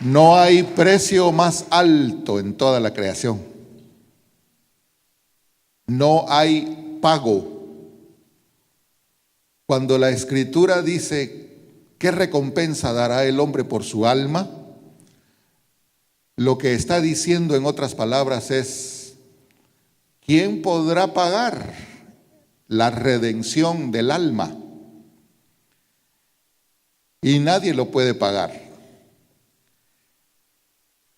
No hay precio más alto en toda la creación. No hay pago. Cuando la Escritura dice, ¿qué recompensa dará el hombre por su alma? Lo que está diciendo en otras palabras es, ¿quién podrá pagar la redención del alma? Y nadie lo puede pagar.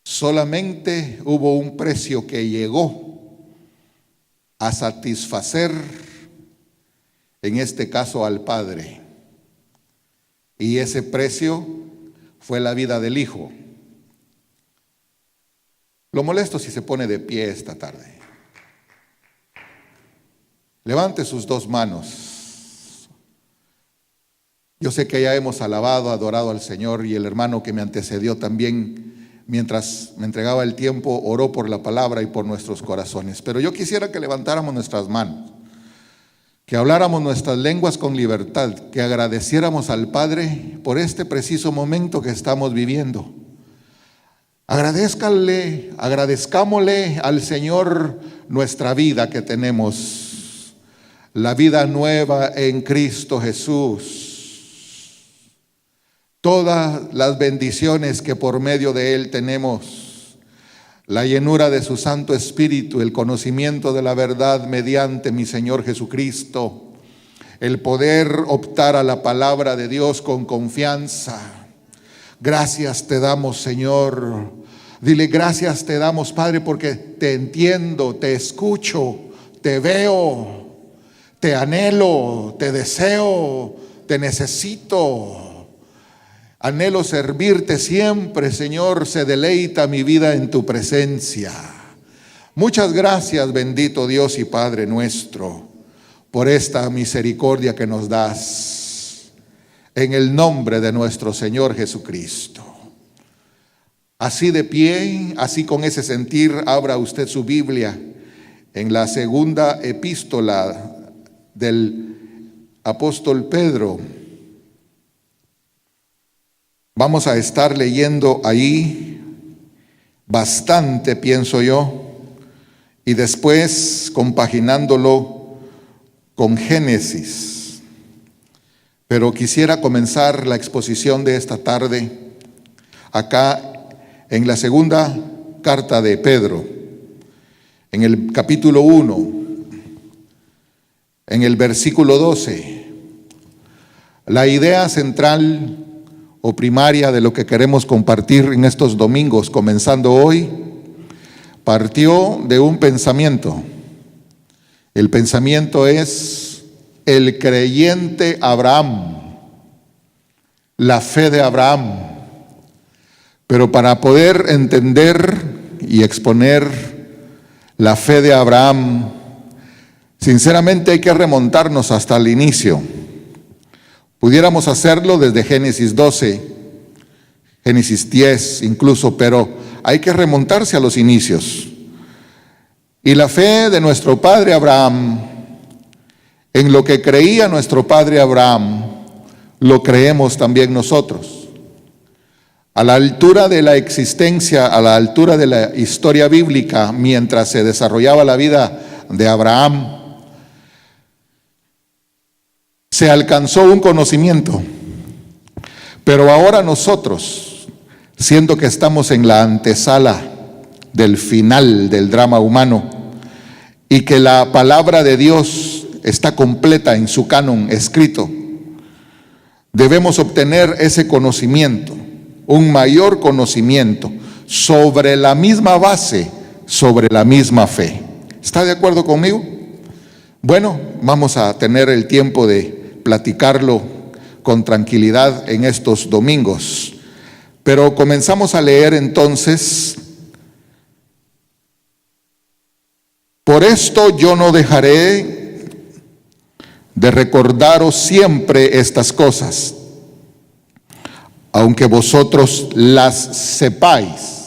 Solamente hubo un precio que llegó a satisfacer, en este caso al Padre. Y ese precio fue la vida del Hijo. Lo molesto si se pone de pie esta tarde. Levante sus dos manos. Yo sé que ya hemos alabado, adorado al Señor, y el hermano que me antecedió también, mientras me entregaba el tiempo, oró por la palabra y por nuestros corazones. Pero yo quisiera que levantáramos nuestras manos, que habláramos nuestras lenguas con libertad, que agradeciéramos al Padre por este preciso momento que estamos viviendo. Agradezcámosle al Señor nuestra vida que tenemos, la vida nueva en Cristo Jesús. Todas las bendiciones que por medio de Él tenemos, la llenura de su Santo Espíritu, el conocimiento de la verdad mediante mi Señor Jesucristo, el poder optar a la palabra de Dios con confianza. Gracias te damos, Señor. Dile, gracias te damos, Padre, porque te entiendo, te escucho, te veo, te anhelo, te deseo, te necesito. Anhelo servirte siempre, Señor, se deleita mi vida en tu presencia. Muchas gracias, bendito Dios y Padre nuestro, por esta misericordia que nos das, en el nombre de nuestro Señor Jesucristo. Así de pie, así con ese sentir, abra usted su Biblia en la segunda epístola del apóstol Pedro. Vamos a estar leyendo ahí bastante, pienso yo, y después compaginándolo con Génesis. Pero quisiera comenzar la exposición de esta tarde acá en la segunda carta de Pedro, en el capítulo 1, en el versículo 12. La idea central o primaria de lo que queremos compartir en estos domingos, comenzando hoy, partió de un pensamiento. El pensamiento es el creyente Abraham, la fe de Abraham. Pero para poder entender y exponer la fe de Abraham, sinceramente hay que remontarnos hasta el inicio. Pudiéramos hacerlo desde Génesis 12, Génesis 10 incluso, pero hay que remontarse a los inicios. Y la fe de nuestro padre Abraham, en lo que creía nuestro padre Abraham, lo creemos también nosotros. A la altura de la existencia, a la altura de la historia bíblica, mientras se desarrollaba la vida de Abraham, se alcanzó un conocimiento. Pero ahora nosotros, siendo que estamos en la antesala del final del drama humano y que la palabra de Dios está completa en su canon escrito, debemos obtener ese conocimiento, un mayor conocimiento sobre la misma base, sobre la misma fe. ¿Está de acuerdo conmigo? Bueno, vamos a tener el tiempo de platicarlo con tranquilidad en estos domingos. Pero comenzamos a leer entonces. Por esto yo no dejaré de recordaros siempre estas cosas, aunque vosotros las sepáis.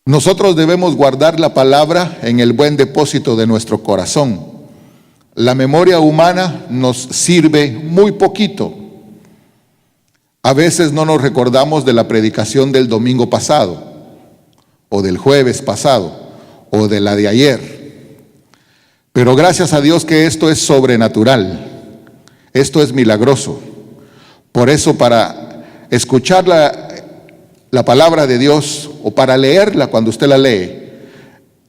Nosotros debemos guardar la palabra en el buen depósito de nuestro corazón. La memoria humana nos sirve muy poquito. A veces no nos recordamos de la predicación del domingo pasado, o del jueves pasado, o de la de ayer. Pero gracias a Dios que esto es sobrenatural, esto es milagroso. Por eso, para escuchar la palabra de Dios, o para leerla cuando usted la lee,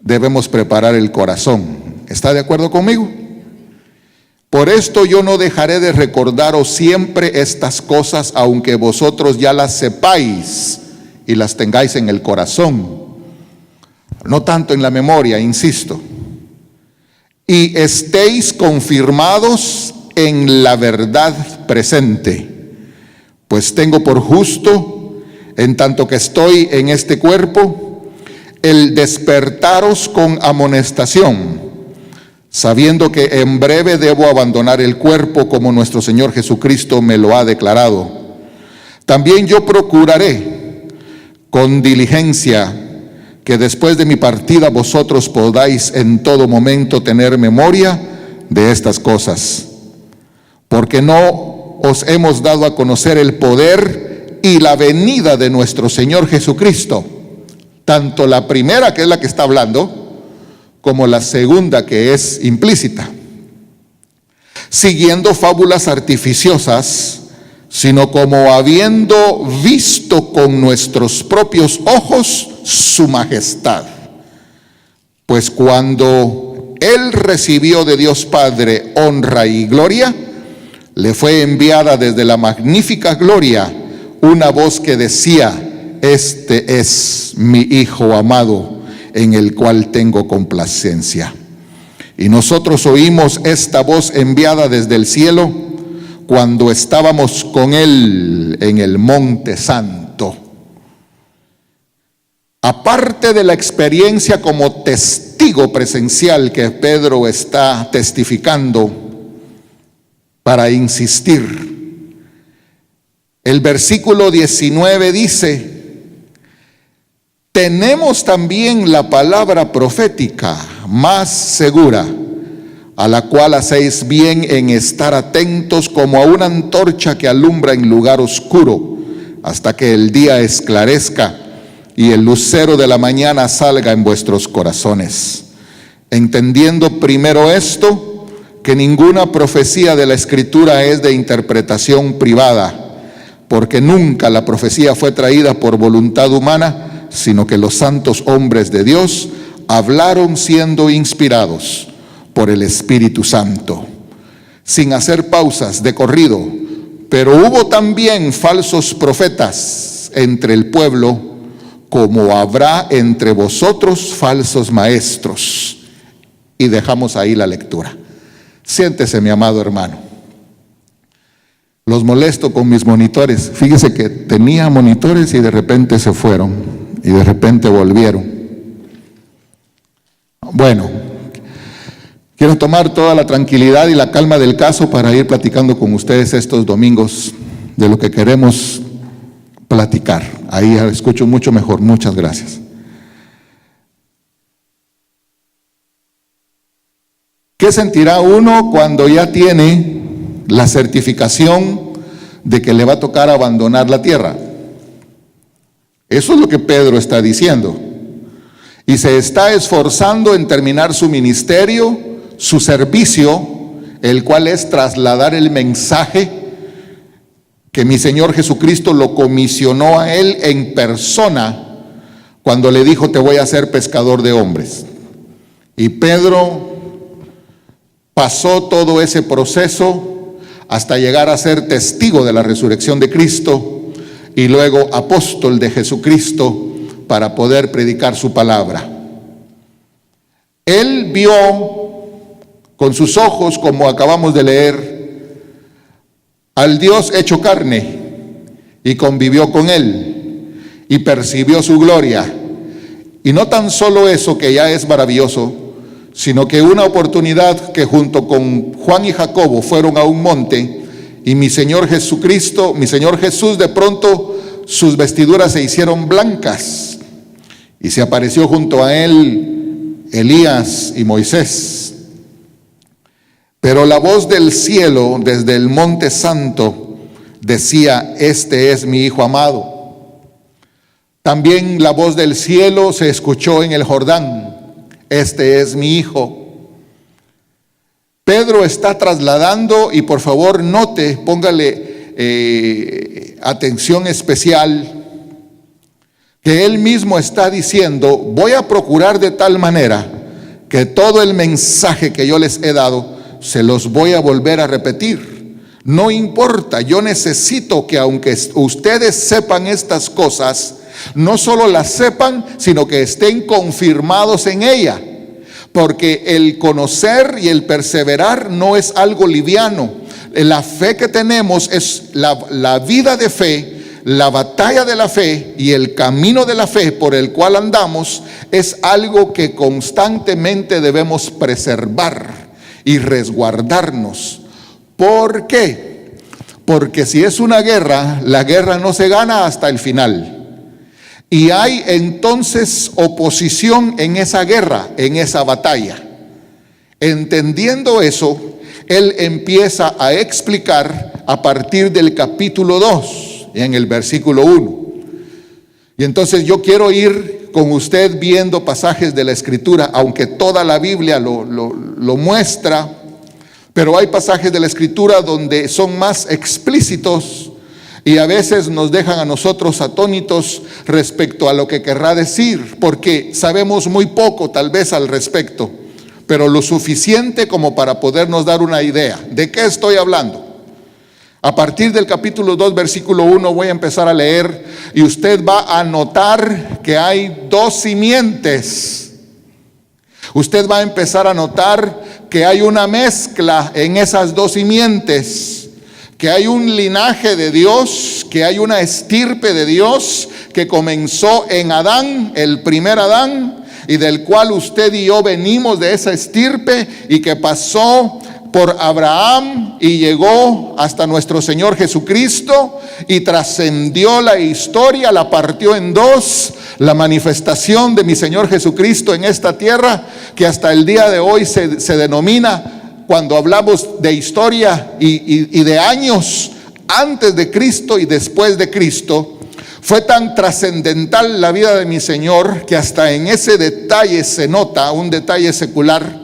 debemos preparar el corazón. ¿Está de acuerdo conmigo? Por esto yo no dejaré de recordaros siempre estas cosas, aunque vosotros ya las sepáis y las tengáis en el corazón, no tanto en la memoria, insisto, y estéis confirmados en la verdad presente, pues tengo por justo, en tanto que estoy en este cuerpo, el despertaros con amonestación, sabiendo que en breve debo abandonar el cuerpo como nuestro Señor Jesucristo me lo ha declarado. También yo procuraré con diligencia que después de mi partida vosotros podáis en todo momento tener memoria de estas cosas, porque no os hemos dado a conocer el poder y la venida de nuestro Señor Jesucristo, tanto la primera, que es la que está hablando, como la segunda, que es implícita, siguiendo fábulas artificiosas, sino como habiendo visto con nuestros propios ojos su majestad. Pues cuando Él recibió de Dios Padre honra y gloria, le fue enviada desde la magnífica gloria una voz que decía: este es mi Hijo amado, en el cual tengo complacencia. Y nosotros oímos esta voz enviada desde el cielo cuando estábamos con Él en el Monte Santo. Aparte de la experiencia como testigo presencial que Pedro está testificando, para insistir, el versículo 19 dice: tenemos también la palabra profética más segura, a la cual hacéis bien en estar atentos como a una antorcha que alumbra en lugar oscuro, hasta que el día esclarezca y el lucero de la mañana salga en vuestros corazones. Entendiendo primero esto, que ninguna profecía de la Escritura es de interpretación privada, porque nunca la profecía fue traída por voluntad humana, sino que los santos hombres de Dios hablaron siendo inspirados por el Espíritu Santo, sin hacer pausas de corrido. Pero hubo también falsos profetas entre el pueblo, como habrá entre vosotros falsos maestros. Y dejamos ahí la lectura. Siéntese, mi amado hermano. Los molesto con mis monitores. Fíjese que tenía monitores y de repente se fueron y de repente volvieron. Bueno, quiero tomar toda la tranquilidad y la calma del caso para ir platicando con ustedes estos domingos de lo que queremos platicar. Ahí escucho mucho mejor. Muchas gracias. ¿Qué sentirá uno cuando ya tiene la certificación de que le va a tocar abandonar la tierra? Eso es lo que Pedro está diciendo. Y se está esforzando en terminar su ministerio, su servicio, el cual es trasladar el mensaje que mi Señor Jesucristo lo comisionó a él en persona cuando le dijo: te voy a hacer pescador de hombres. Y Pedro pasó todo ese proceso hasta llegar a ser testigo de la resurrección de Cristo y luego apóstol de Jesucristo para poder predicar su palabra. Él vio con sus ojos, como acabamos de leer, al Dios hecho carne y convivió con Él y percibió su gloria. Y no tan solo eso, que ya es maravilloso, sino que una oportunidad que junto con Juan y Jacobo fueron a un monte y mi Señor Jesucristo, mi Señor Jesús, de pronto sus vestiduras se hicieron blancas y se apareció junto a él Elías y Moisés. Pero la voz del cielo desde el Monte Santo decía: este es mi Hijo amado. También la voz del cielo se escuchó en el Jordán: este es mi Hijo. Pedro está trasladando, y por favor note, póngale atención especial, que él mismo está diciendo: voy a procurar de tal manera que todo el mensaje que yo les he dado se los voy a volver a repetir. No importa, yo necesito que aunque ustedes sepan estas cosas, no solo las sepan, sino que estén confirmados en ella. Porque el conocer y el perseverar no es algo liviano. La fe que tenemos es la vida de fe, la batalla de la fe y el camino de la fe por el cual andamos es algo que constantemente debemos preservar y resguardarnos. ¿Por qué? Porque si es una guerra, la guerra no se gana hasta el final. Y hay entonces oposición en esa guerra, en esa batalla. Entendiendo eso, él empieza a explicar a partir del capítulo 2, en el versículo 1. Y entonces yo quiero ir con usted viendo pasajes de la Escritura, aunque toda la Biblia lo muestra, pero hay pasajes de la Escritura donde son más explícitos y a veces nos dejan a nosotros atónitos respecto a lo que querrá decir, porque sabemos muy poco tal vez al respecto, pero lo suficiente como para podernos dar una idea de qué estoy hablando. A partir del capítulo 2, versículo 1, voy a empezar a leer y usted va a notar que hay dos simientes. Usted va a empezar a notar que hay una mezcla en esas dos simientes, que hay un linaje de Dios, que hay una estirpe de Dios que comenzó en Adán, el primer Adán, y del cual usted y yo venimos de esa estirpe y que pasó por Abraham y llegó hasta nuestro Señor Jesucristo y trascendió la historia, la partió en dos, la manifestación de mi Señor Jesucristo en esta tierra, que hasta el día de hoy se denomina, cuando hablamos de historia y de años antes de Cristo y después de Cristo, fue tan trascendental la vida de mi Señor que hasta en ese detalle se nota, un detalle secular,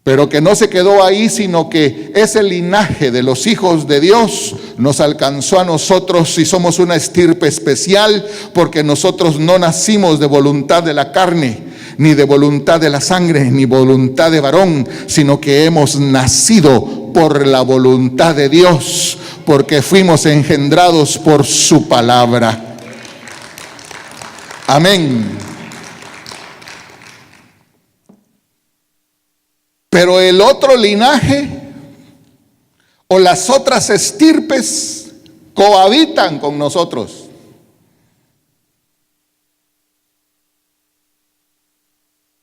pero que no se quedó ahí, sino que ese linaje de los hijos de Dios nos alcanzó a nosotros y somos una estirpe especial, porque nosotros no nacimos de voluntad de la carne, ni de voluntad de la sangre, ni voluntad de varón, sino que hemos nacido por la voluntad de Dios, porque fuimos engendrados por su palabra. Amén. Pero el otro linaje o las otras estirpes cohabitan con nosotros.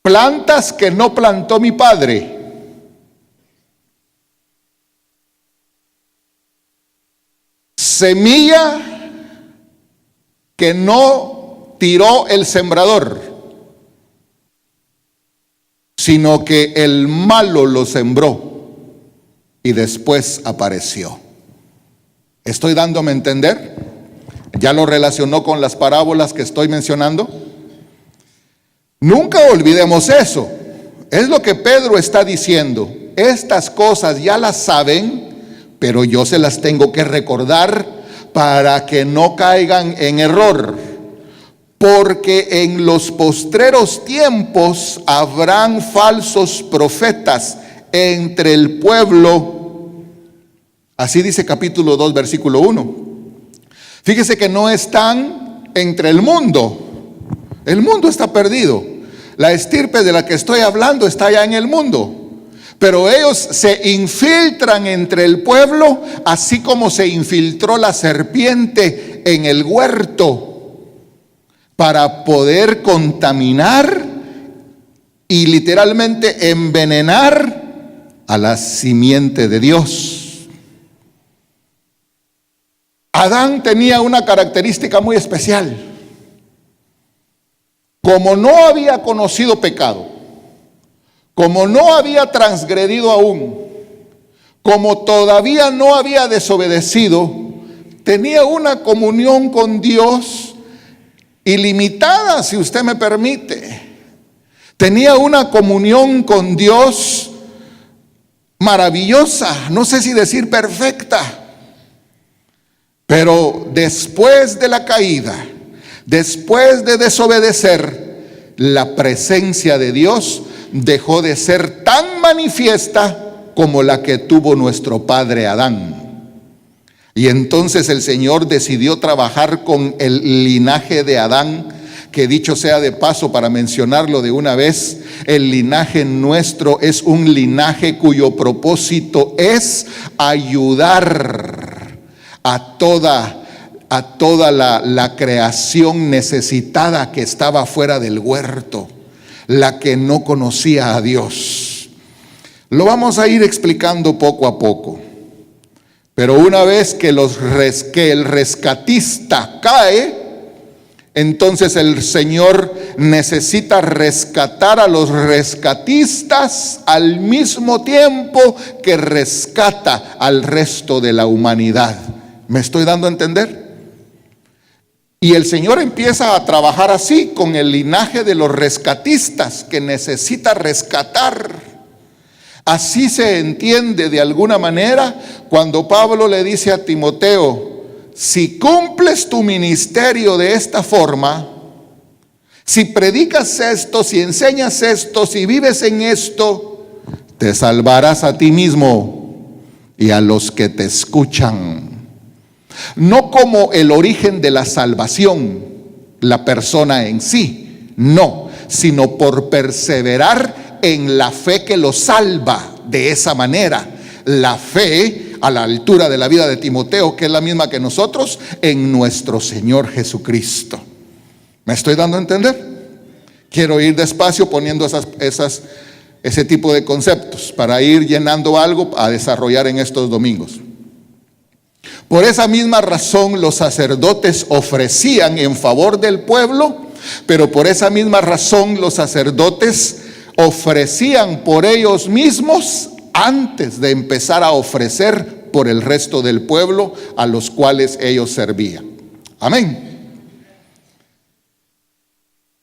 Plantas que no plantó mi padre. Semilla que no tiró el sembrador, sino que el malo lo sembró y después apareció. ¿Estoy dándome a entender? ¿Ya lo relacionó con las parábolas que estoy mencionando? Nunca olvidemos eso. Es lo que Pedro está diciendo. Estas cosas ya las saben, pero yo se las tengo que recordar para que no caigan en error. Porque en los postreros tiempos habrán falsos profetas entre el pueblo. Así dice capítulo 2, versículo 1. Fíjese que no están entre el mundo. El mundo está perdido. La estirpe de la que estoy hablando está allá en el mundo. Pero ellos se infiltran entre el pueblo, así como se infiltró la serpiente en el huerto, para poder contaminar y literalmente envenenar a la simiente de Dios. Adán tenía una característica muy especial. Como no había conocido pecado, como no había transgredido aún, como todavía no había desobedecido, tenía una comunión con Dios ilimitada, si usted me permite. Tenía una comunión con Dios maravillosa, no sé si decir perfecta. Pero después de la caída, después de desobedecer, la presencia de Dios dejó de ser tan manifiesta como la que tuvo nuestro padre Adán. Y entonces el Señor decidió trabajar con el linaje de Adán, que dicho sea de paso, para mencionarlo de una vez, el linaje nuestro es un linaje cuyo propósito es ayudar a toda la creación necesitada que estaba fuera del huerto, la que no conocía a Dios. Lo vamos a ir explicando poco a poco. Pero una vez que el rescatista cae, entonces el Señor necesita rescatar a los rescatistas al mismo tiempo que rescata al resto de la humanidad. ¿Me estoy dando a entender? Y el Señor empieza a trabajar así con el linaje de los rescatistas que necesita rescatar. Así se entiende de alguna manera cuando Pablo le dice a Timoteo: si cumples tu ministerio de esta forma, si predicas esto, si enseñas esto, si vives en esto, te salvarás a ti mismo y a los que te escuchan. No como el origen de la salvación, la persona en sí, no, sino por perseverar en la fe que lo salva de esa manera. La fe a la altura de la vida de Timoteo, que es la misma que nosotros, en nuestro Señor Jesucristo. ¿Me estoy dando a entender? Quiero ir despacio poniendo ese tipo de conceptos para ir llenando algo a desarrollar en estos domingos. Por esa misma razón los sacerdotes ofrecían en favor del pueblo, pero por esa misma razón los sacerdotes ofrecían por ellos mismos antes de empezar a ofrecer por el resto del pueblo a los cuales ellos servían. Amén.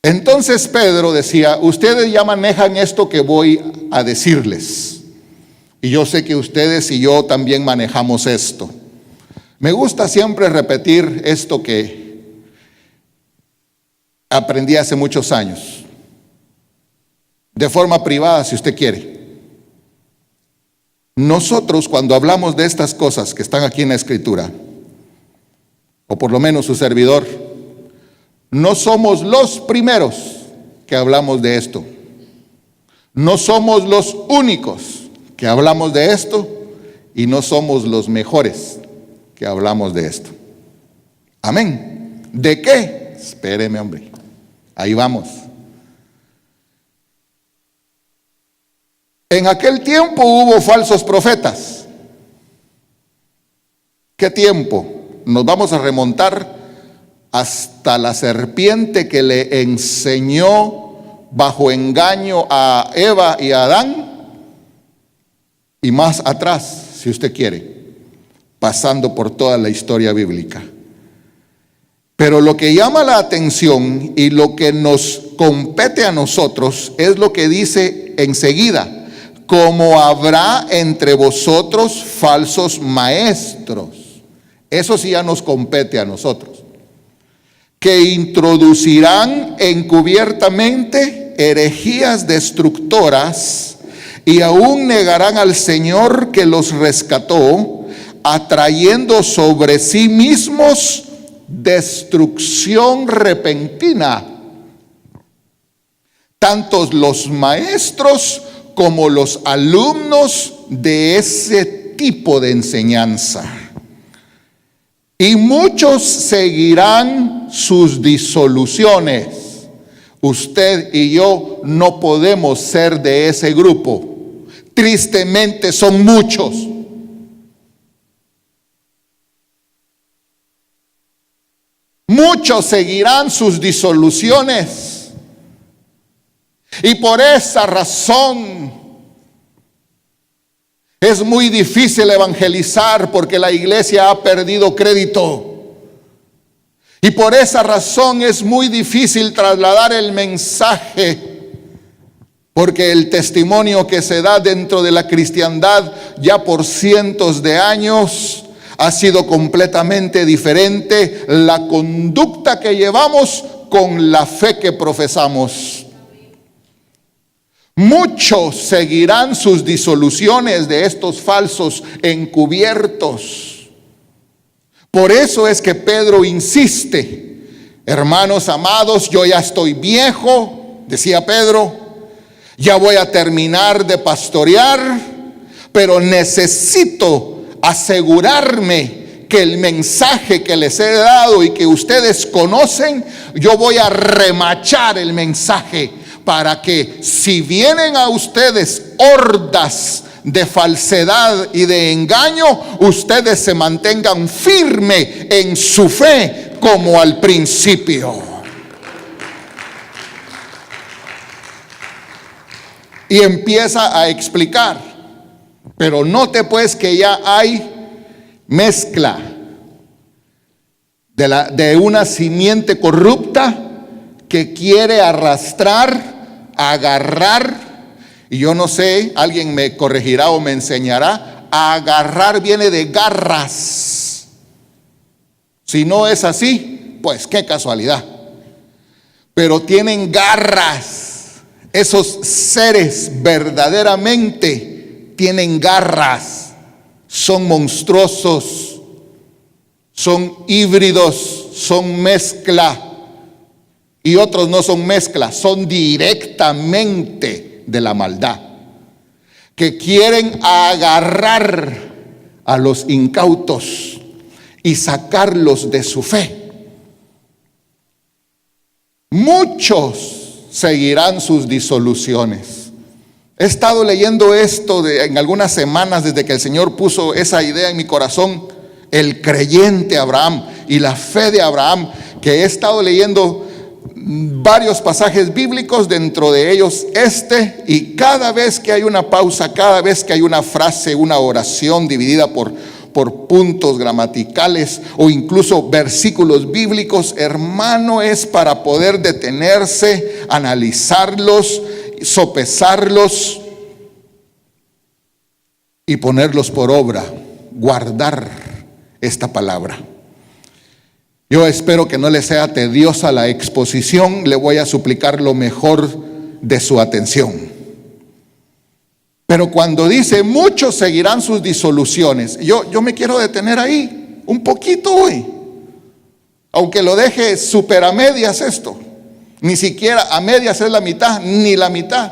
Entonces Pedro decía: ustedes ya manejan esto que voy a decirles, y yo sé que ustedes y yo también manejamos esto. Me gusta siempre repetir esto que aprendí hace muchos años, de forma privada si usted quiere. Nosotros, cuando hablamos de estas cosas que están aquí en la Escritura, o por lo menos su servidor, no somos los primeros que hablamos de esto. No somos los únicos que hablamos de esto, y no somos los mejores que hablamos de esto. Amén. ¿De qué? Espéreme, hombre. Ahí vamos. En aquel tiempo hubo falsos profetas. ¿Qué tiempo? Nos vamos a remontar hasta la serpiente que le enseñó bajo engaño a Eva y a Adán, y más atrás, si usted quiere, pasando por toda la historia bíblica. Pero lo que llama la atención y lo que nos compete a nosotros es lo que dice enseguida: como habrá entre vosotros falsos maestros. Eso sí ya nos compete a nosotros, que introducirán encubiertamente herejías destructoras y aún negarán al Señor que los rescató, atrayendo sobre sí mismos destrucción repentina. Tanto los maestros como los alumnos de ese tipo de enseñanza. Y muchos seguirán sus disoluciones. Usted y yo no podemos ser de ese grupo. Tristemente son muchos. Muchos seguirán sus disoluciones. Y por esa razón Es muy difícil evangelizar porque la iglesia ha perdido crédito. Y por esa razón es muy difícil trasladar el mensaje, porque el testimonio que se da dentro de la cristiandad ya por cientos de años ha sido completamente diferente la conducta que llevamos con la fe que profesamos. Muchos seguirán sus disoluciones de estos falsos encubiertos. Por eso es que Pedro insiste: hermanos amados, yo ya estoy viejo, decía Pedro, ya voy a terminar de pastorear, pero necesito asegurarme que el mensaje que les he dado y que ustedes conocen, yo voy a remachar el mensaje para que si vienen a ustedes hordas de falsedad y de engaño, ustedes se mantengan firme en su fe como al principio. Y empieza a explicar, pero note pues que ya hay mezcla de una simiente corrupta que quiere arrastrar, agarrar. Y yo no sé, alguien me corregirá o me enseñará, agarrar viene de garras. Si no es así, pues qué casualidad. Pero tienen garras. Esos seres verdaderamente tienen garras. Son monstruosos, son híbridos, son mezcla. Y otros no son mezcla, son directamente de la maldad, que quieren agarrar a los incautos y sacarlos de su fe. Muchos seguirán sus disoluciones. He estado leyendo esto en algunas semanas desde que el Señor puso esa idea en mi corazón, el creyente Abraham y la fe de Abraham, que he estado leyendo varios pasajes bíblicos, dentro de ellos y cada vez que hay una pausa, cada vez que hay una frase, una oración dividida por puntos gramaticales o incluso versículos bíblicos, hermano, es para poder detenerse, analizarlos, sopesarlos y ponerlos por obra, guardar esta palabra. Yo espero que no le sea tediosa la exposición, le voy a suplicar lo mejor de su atención. Pero cuando dice muchos seguirán sus disoluciones, yo me quiero detener ahí un poquito hoy, aunque lo deje súper a medias esto, ni siquiera a medias es la mitad, ni la mitad.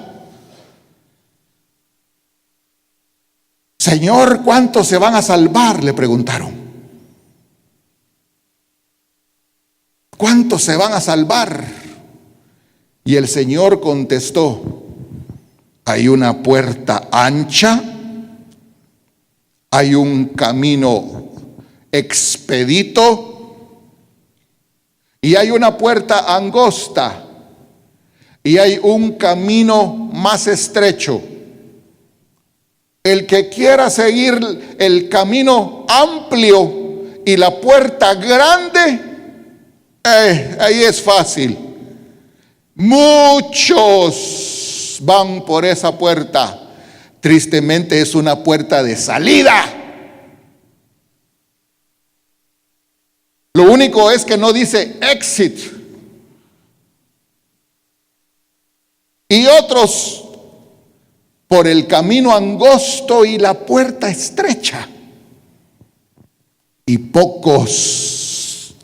Señor, ¿cuántos se van a salvar?, le preguntaron. ¿Cuántos se van a salvar? Y el Señor contestó: hay una puerta ancha, hay un camino expedito y hay una puerta angosta y hay un camino más estrecho. El que quiera seguir el camino amplio y la puerta grande, ahí es fácil. Muchos van por esa puerta. Tristemente es una puerta de salida. Lo único es que no dice exit. Y otros por el camino angosto y la puerta estrecha. Y pocos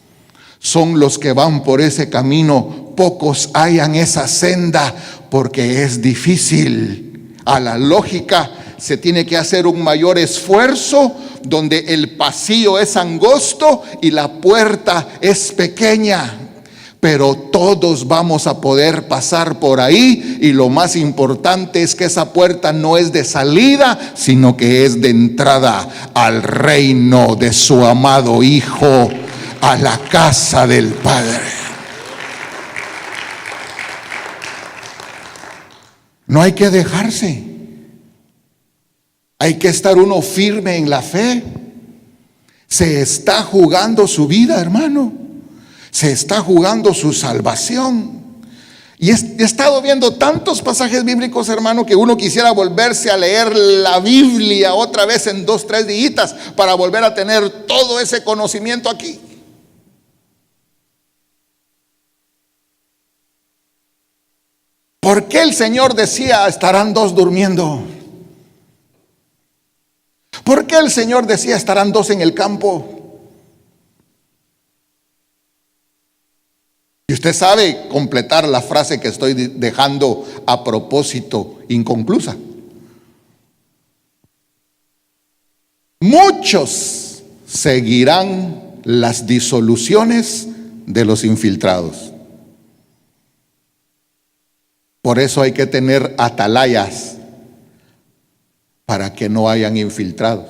son los que van por ese camino, pocos hallan esa senda porque es difícil. A la lógica se tiene que hacer un mayor esfuerzo, donde el pasillo es angosto y la puerta es pequeña. Pero todos vamos a poder pasar por ahí, y lo más importante es que esa puerta no es de salida, sino que es de entrada al reino de su amado Hijo, a la casa del Padre. No hay que dejarse. Hay que estar uno firme en la fe. Se está jugando su vida, hermano. Se está jugando su salvación. Y he estado viendo tantos pasajes bíblicos, hermano, que uno quisiera volverse a leer la Biblia otra vez en 2, 3 días para volver a tener todo ese conocimiento aquí. ¿Por qué el Señor decía, estarán dos durmiendo? ¿Por qué el Señor decía, estarán dos en el campo? Y usted sabe completar la frase que estoy dejando a propósito inconclusa. Muchos seguirán las disoluciones de los infiltrados. Por eso hay que tener atalayas para que no hayan infiltrados.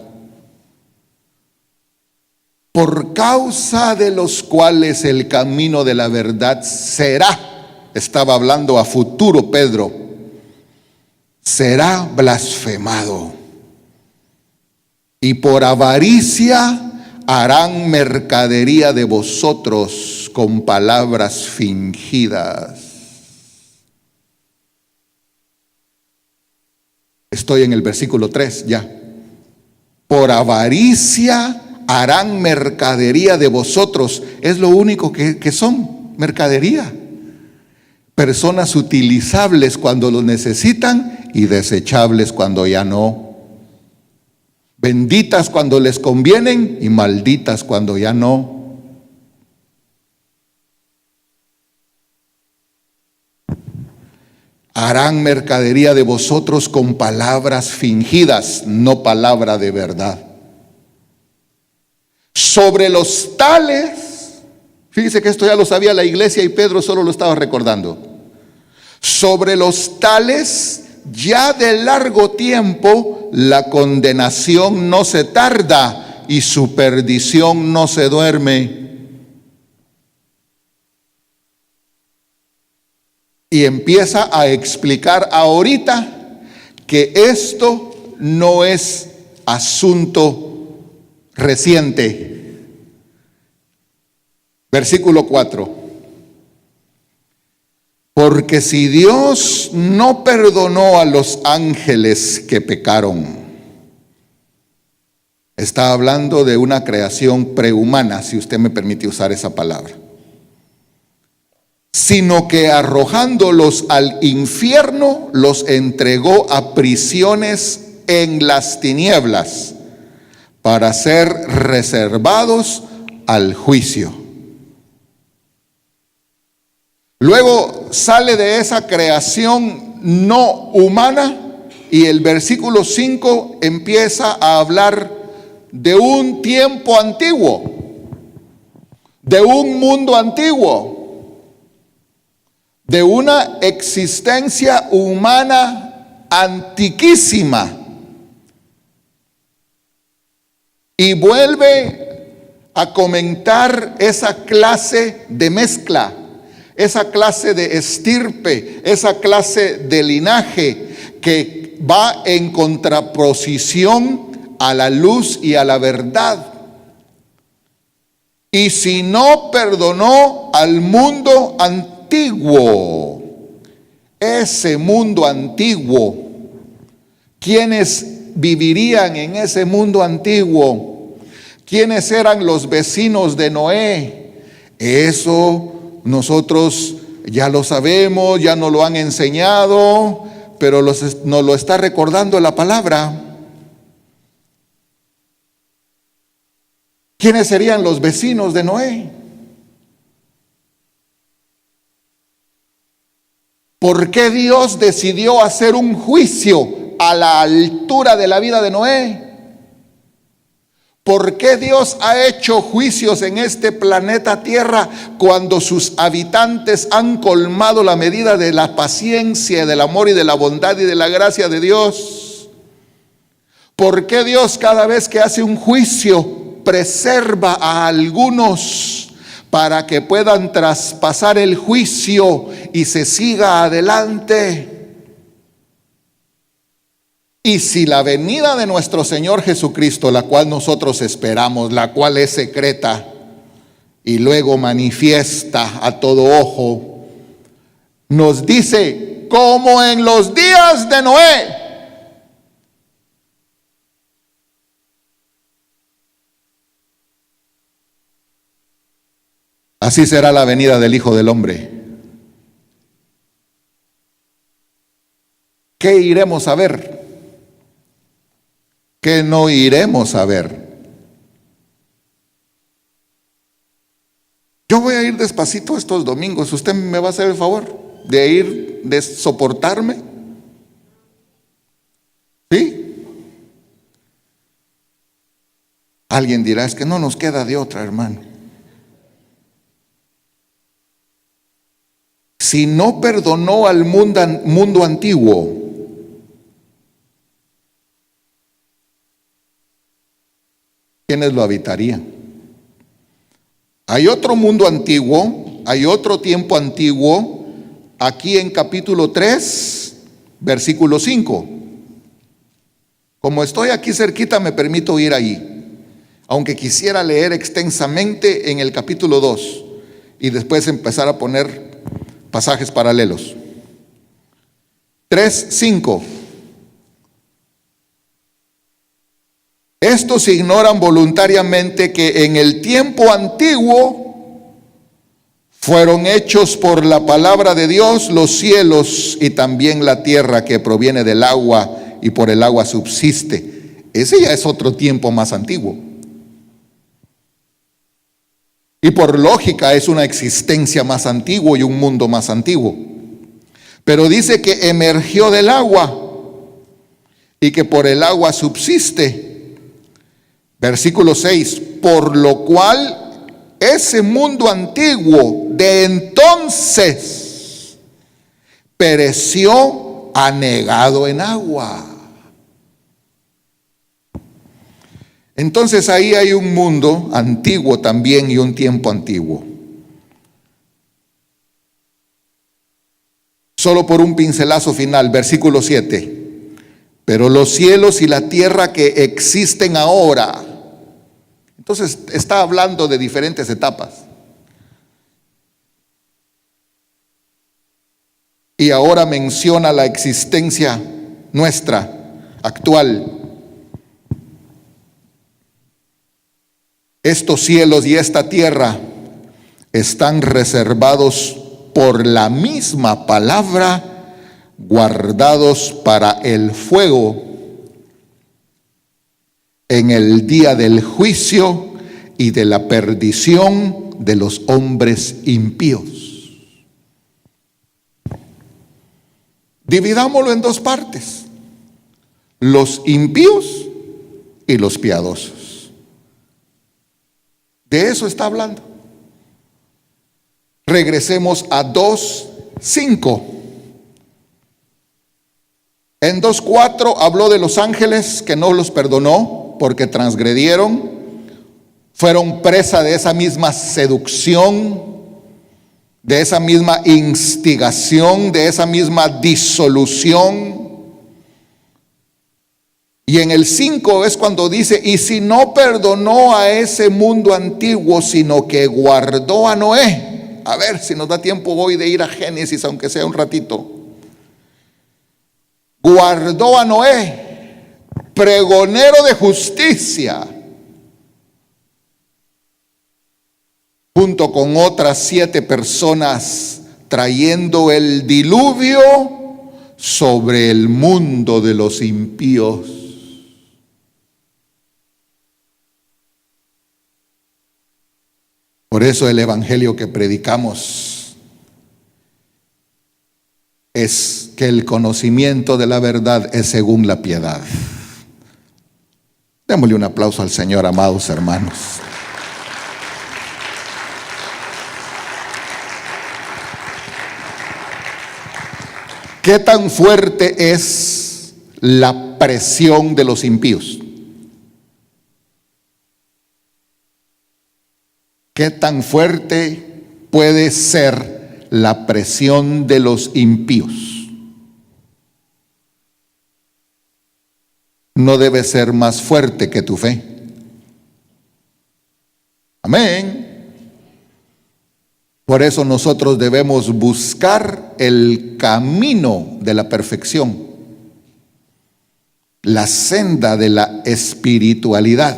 Por causa de los cuales el camino de la verdad será, estaba hablando a futuro Pedro, será blasfemado. Y por avaricia harán mercadería de vosotros con palabras fingidas. Estoy en el versículo 3 ya. Por avaricia harán mercadería de vosotros. Es lo único que son, mercadería. Personas utilizables cuando lo necesitan y desechables cuando ya no. Benditas cuando les convienen y malditas cuando ya no. Harán mercadería de vosotros con palabras fingidas, no palabra de verdad. Sobre los tales, fíjese que esto ya lo sabía la iglesia y Pedro solo lo estaba recordando. Sobre los tales, ya de largo tiempo, la condenación no se tarda y su perdición no se duerme. Y empieza a explicar ahorita que esto no es asunto reciente. Versículo 4. Porque si Dios no perdonó a los ángeles que pecaron, está hablando de una creación prehumana, si usted me permite usar esa palabra, sino que arrojándolos al infierno, los entregó a prisiones en las tinieblas, para ser reservados al juicio. Luego sale de esa creación no humana y el versículo 5 empieza a hablar de un tiempo antiguo, de un mundo antiguo, de una existencia humana antiquísima. Y vuelve a comentar esa clase de mezcla, esa clase de estirpe, esa clase de linaje que va en contraposición a la luz y a la verdad. Y si no perdonó al mundo antiguo, ese mundo antiguo, ¿quiénes vivirían en ese mundo antiguo? ¿Quiénes eran los vecinos de Noé? Eso nosotros ya lo sabemos, ya nos lo han enseñado, pero nos lo está recordando la palabra. ¿Quiénes serían los vecinos de Noé? ¿Por qué Dios decidió hacer un juicio a la altura de la vida de Noé? ¿Por qué Dios ha hecho juicios en este planeta Tierra cuando sus habitantes han colmado la medida de la paciencia, del amor y de la bondad y de la gracia de Dios? ¿Por qué Dios cada vez que hace un juicio preserva a algunos para que puedan traspasar el juicio y se siga adelante? Y si la venida de nuestro Señor Jesucristo, la cual nosotros esperamos, la cual es secreta y luego manifiesta a todo ojo, nos dice, como en los días de Noé, así será la venida del Hijo del Hombre. ¿Qué iremos a ver? ¿Qué no iremos a ver? Yo voy a ir despacito estos domingos. ¿Usted me va a hacer el favor de soportarme? ¿Sí? Alguien dirá, es que no nos queda de otra, hermano. Si no perdonó al mundo antiguo, ¿quiénes lo habitarían? Hay otro mundo antiguo, hay otro tiempo antiguo, aquí en capítulo 3, versículo 5. Como estoy aquí cerquita, me permito ir ahí, aunque quisiera leer extensamente en el capítulo 2 y después empezar a poner pasajes paralelos. 3:5. Estos ignoran voluntariamente que en el tiempo antiguo fueron hechos por la palabra de Dios los cielos y también la tierra que proviene del agua y por el agua subsiste. Ese ya es otro tiempo más antiguo. Y por lógica es una existencia más antigua y un mundo más antiguo. Pero dice que emergió del agua y que por el agua subsiste. Versículo 6, por lo cual ese mundo antiguo de entonces pereció anegado en agua. Entonces ahí hay un mundo antiguo también y un tiempo antiguo. Solo por un pincelazo final, versículo 7. Pero los cielos y la tierra que existen ahora. Entonces está hablando de diferentes etapas. Y ahora menciona la existencia nuestra, actual. Estos cielos y esta tierra están reservados por la misma palabra, guardados para el fuego en el día del juicio y de la perdición de los hombres impíos. Dividámoslo en dos partes: los impíos y los piadosos. De eso está hablando. Regresemos a 2:5. En 2:4 habló de los ángeles que no los perdonó porque transgredieron, fueron presa de esa misma seducción, de esa misma instigación, de esa misma disolución. Y en el 5 es cuando dice, y si no perdonó a ese mundo antiguo, sino que guardó a Noé. A ver si nos da tiempo hoy de ir a Génesis, aunque sea un ratito. Guardó a Noé, pregonero de justicia, junto con otras 7 personas, trayendo el diluvio sobre el mundo de los impíos. Por eso el evangelio que predicamos es que el conocimiento de la verdad es según la piedad. Démosle un aplauso al Señor, amados hermanos. ¿Qué tan fuerte es la presión de los impíos? ¿Qué tan fuerte puede ser la presión de los impíos? no debe ser más fuerte que tu fe. Amén. Por eso nosotros debemos buscar el camino de la perfección, la senda de la espiritualidad.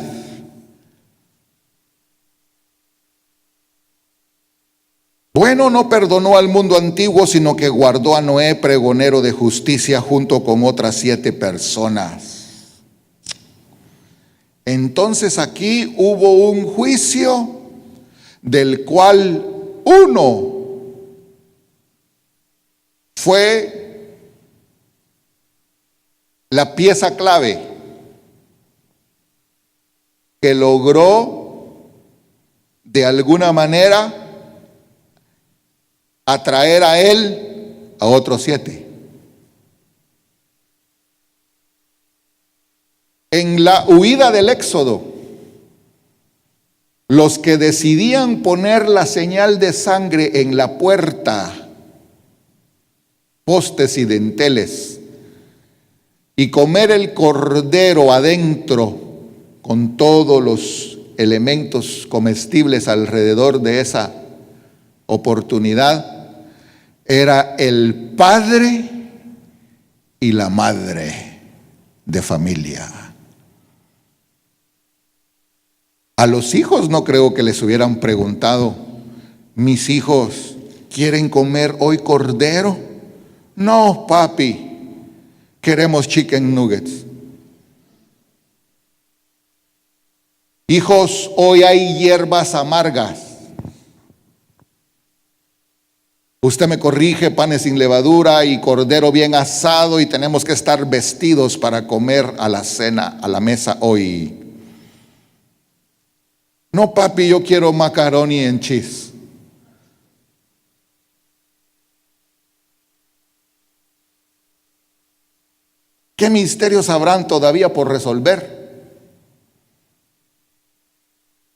Bueno, no perdonó al mundo antiguo, sino que guardó a Noé, pregonero de justicia, junto con otras 7 personas. Entonces aquí hubo un juicio del cual uno fue la pieza clave que logró de alguna manera atraer a él a otros 7. En la huida del Éxodo, los que decidían poner la señal de sangre en la puerta, postes y dinteles, y comer el cordero adentro con todos los elementos comestibles alrededor de esa oportunidad, era el padre y la madre de familia. A los hijos no creo que les hubieran preguntado: mis hijos, ¿quieren comer hoy cordero? No, papi, queremos chicken nuggets. Hijos, hoy hay hierbas amargas. Usted me corrige, panes sin levadura y cordero bien asado, y tenemos que estar vestidos para comer a la cena, a la mesa hoy. No, papi, yo quiero macaroni and cheese. ¿Qué misterios habrán todavía por resolver?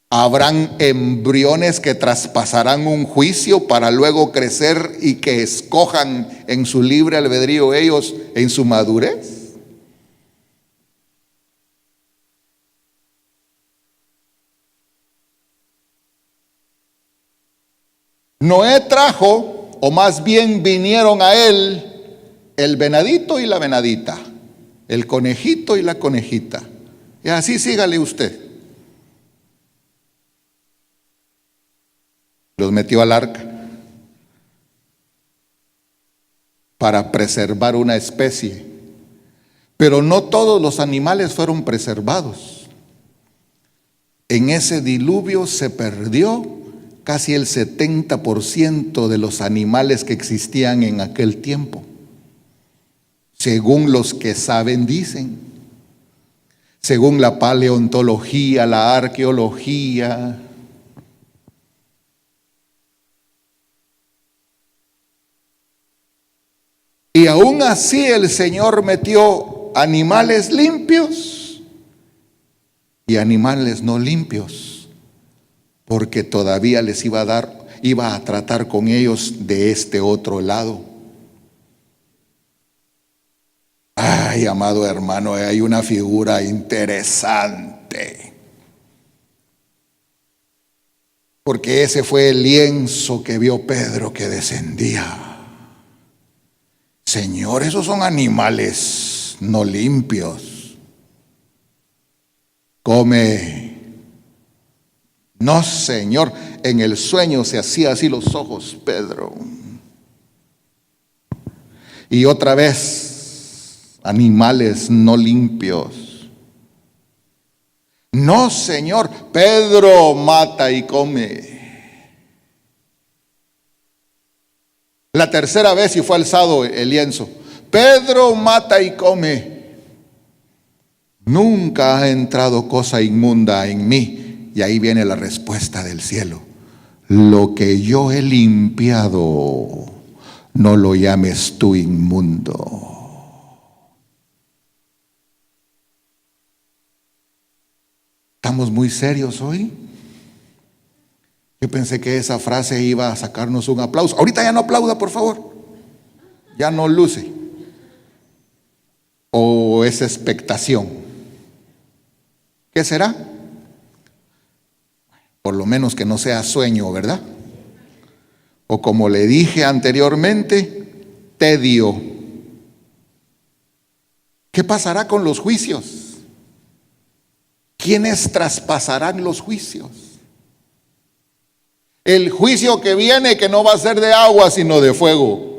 Habrán embriones que traspasarán un juicio para luego crecer y que escojan en su libre albedrío ellos en su madurez. Noé trajo, o más bien vinieron a él, el venadito y la venadita, el conejito y la conejita. Y así sígale usted. Los metió al arca para preservar una especie. Pero no todos los animales fueron preservados. En ese diluvio se perdió casi el 70% de los animales que existían en aquel tiempo, según los que saben dicen, según la paleontología, la arqueología. Y aún así el Señor metió animales limpios y animales no limpios, porque todavía les iba a tratar con ellos de este otro lado. Ay, amado hermano, hay una figura interesante, porque ese fue el lienzo que vio Pedro que descendía. Señor, esos son animales no limpios. Come. No, Señor, en el sueño se hacía así los ojos, Pedro. Y otra vez, animales no limpios. No, Señor, Pedro, mata y come. La tercera vez y fue alzado el lienzo. Pedro, mata y come. Nunca ha entrado cosa inmunda en mí. Y ahí viene la respuesta del cielo: lo que yo he limpiado, no lo llames tú inmundo. ¿Estamos muy serios hoy? Yo pensé que esa frase iba a sacarnos un aplauso. Ahorita ya no aplauda, por favor. Ya no luce. O es expectación. ¿Qué será? Por lo menos que no sea sueño, ¿verdad? O como le dije anteriormente, tedio. ¿Qué pasará con los juicios? ¿Quiénes traspasarán los juicios? El juicio que viene, que no va a ser de agua, sino de fuego.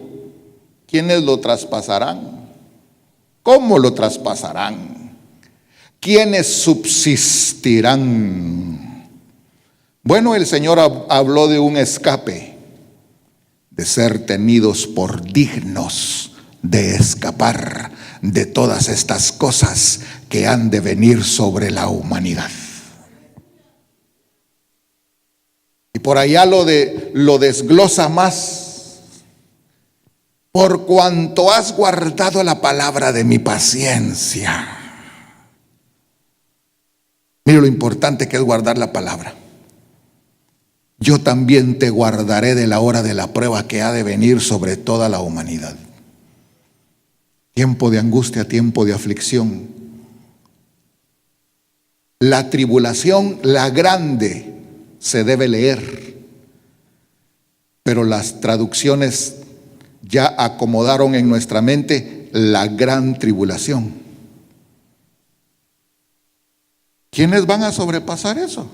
¿Quiénes lo traspasarán? ¿Cómo lo traspasarán? ¿Quiénes subsistirán? Bueno, el Señor habló de un escape, de ser tenidos por dignos de escapar de todas estas cosas que han de venir sobre la humanidad. Y por allá lo desglosa más. Por cuanto has guardado la palabra de mi paciencia. Mire lo importante que es guardar la palabra. Yo también te guardaré de la hora de la prueba que ha de venir sobre toda la humanidad. Tiempo de angustia, tiempo de aflicción. La tribulación, la grande, se debe leer. Pero las traducciones ya acomodaron en nuestra mente la gran tribulación. ¿Quiénes van a sobrepasar eso?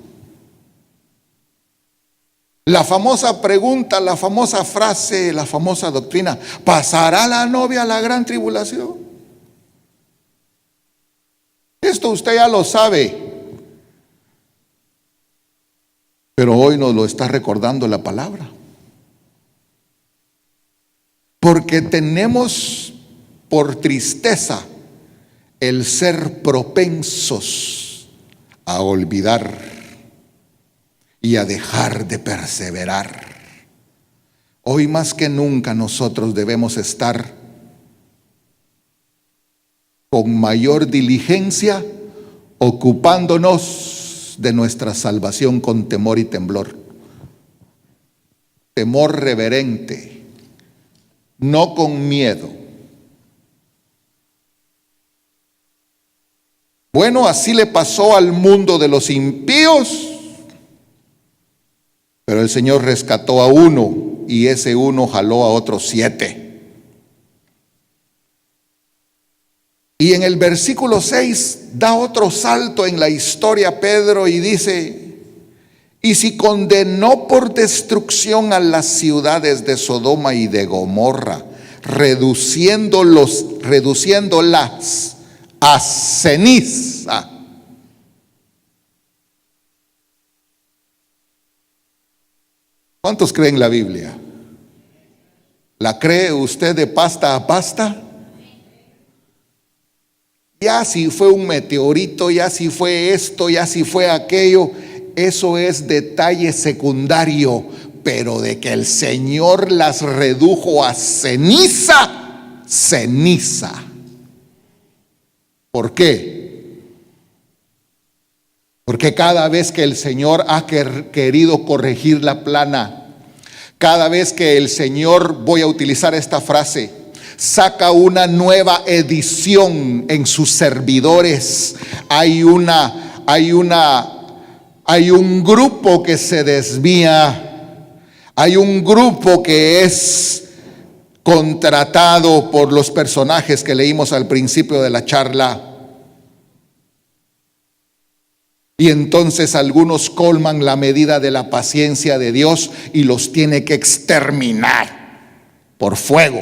La famosa pregunta, la famosa frase, la famosa doctrina: ¿pasará la novia la gran tribulación? Esto usted ya lo sabe, pero hoy nos lo está recordando la palabra. Porque tenemos por tristeza el ser propensos a olvidar y a dejar de perseverar. Hoy más que nunca nosotros debemos estar con mayor diligencia ocupándonos de nuestra salvación con temor y temblor. Temor reverente, no con miedo. Bueno, así le pasó al mundo de los impíos. Pero el Señor rescató a uno y ese uno jaló a otros 7. Y en el versículo 6 da otro salto en la historia Pedro y dice: y si condenó por destrucción a las ciudades de Sodoma y de Gomorra, reduciéndolas a ceniza. ¿Cuántos creen la Biblia? ¿La cree usted de pasta a pasta? Ya si fue un meteorito, ya si fue esto, ya si fue aquello, eso es detalle secundario, pero de que el Señor las redujo a ceniza, ceniza. ¿Por qué? Porque cada vez que el Señor ha querido corregir la plana, cada vez que el Señor, voy a utilizar esta frase, saca una nueva edición en sus servidores, hay un grupo que se desvía, hay un grupo que es contratado por los personajes que leímos al principio de la charla. Y entonces algunos colman la medida de la paciencia de Dios y los tiene que exterminar por fuego.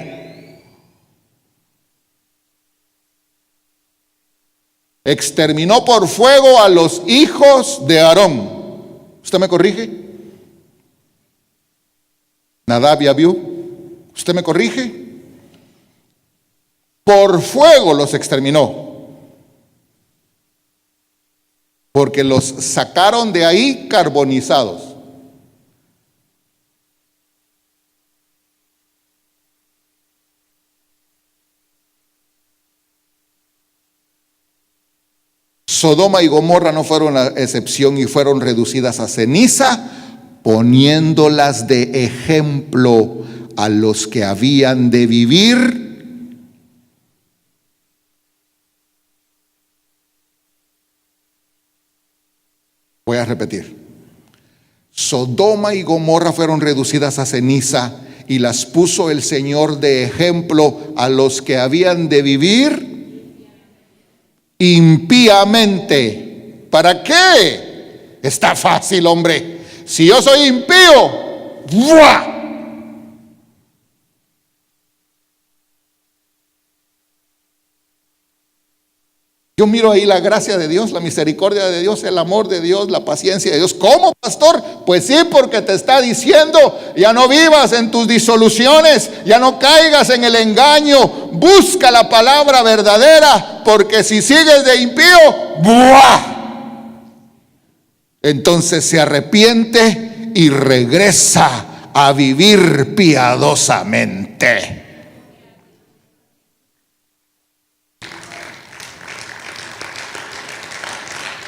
Exterminó por fuego a los hijos de Aarón. ¿Usted me corrige? Nadab y Abiú. ¿Usted me corrige? Por fuego los exterminó. Porque los sacaron de ahí carbonizados. Sodoma y Gomorra no fueron la excepción y fueron reducidas a ceniza, poniéndolas de ejemplo a los que habían de vivir Voy a repetir. Sodoma y Gomorra fueron reducidas a ceniza y las puso el Señor de ejemplo a los que habían de vivir impíamente. ¿Para qué? Está fácil, hombre. Si yo soy impío, ¡buah!, yo miro ahí la gracia de Dios, la misericordia de Dios, el amor de Dios, la paciencia de Dios. ¿Cómo, pastor? Pues sí, porque te está diciendo, ya no vivas en tus disoluciones, ya no caigas en el engaño, busca la palabra verdadera, porque si sigues de impío, ¡buah!, entonces se arrepiente y regresa a vivir piadosamente.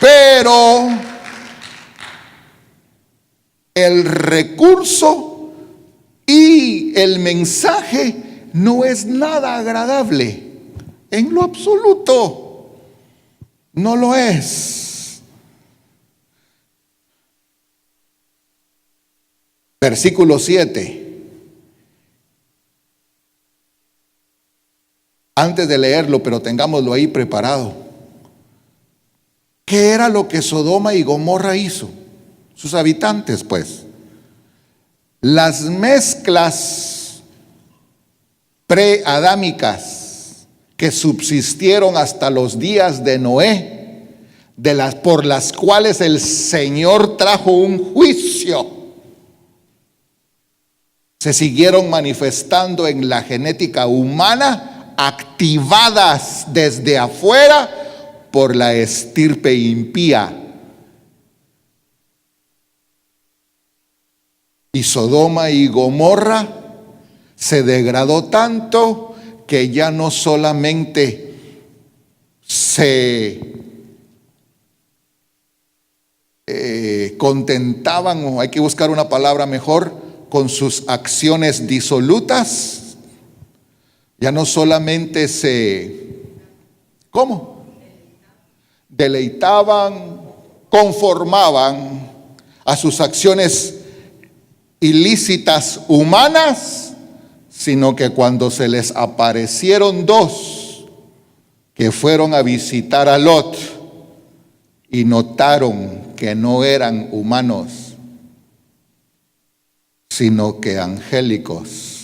Pero el recurso y el mensaje no es nada agradable, en lo absoluto, no lo es. Versículo 7. Antes de leerlo, pero tengámoslo ahí preparado. ¿Qué era lo que Sodoma y Gomorra hizo? Sus habitantes, pues. Las mezclas preadámicas que subsistieron hasta los días de Noé, por las cuales el Señor trajo un juicio, se siguieron manifestando en la genética humana, activadas desde afuera por la estirpe impía. Y Sodoma y Gomorra se degradó tanto que ya no solamente se contentaban, o hay que buscar una palabra mejor, con sus acciones disolutas, ya no solamente ¿cómo? Deleitaban, conformaban a sus acciones ilícitas humanas, sino que cuando se les aparecieron dos que fueron a visitar a Lot y notaron que no eran humanos, sino que angélicos,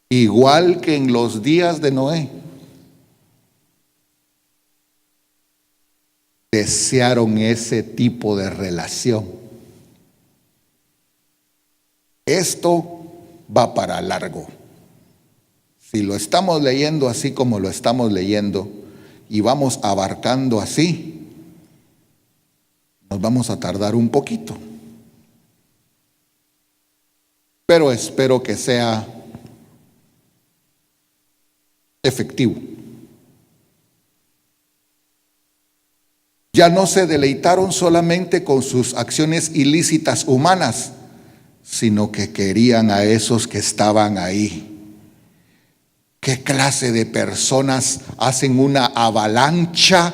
igual que en los días de Noé, desearon ese tipo de relación. Esto va para largo. Si lo estamos leyendo así como lo estamos leyendo y vamos abarcando así, nos vamos a tardar un poquito. Pero espero que sea efectivo. Ya no se deleitaron solamente con sus acciones ilícitas humanas, sino que querían a esos que estaban ahí. ¿Qué clase de personas hacen una avalancha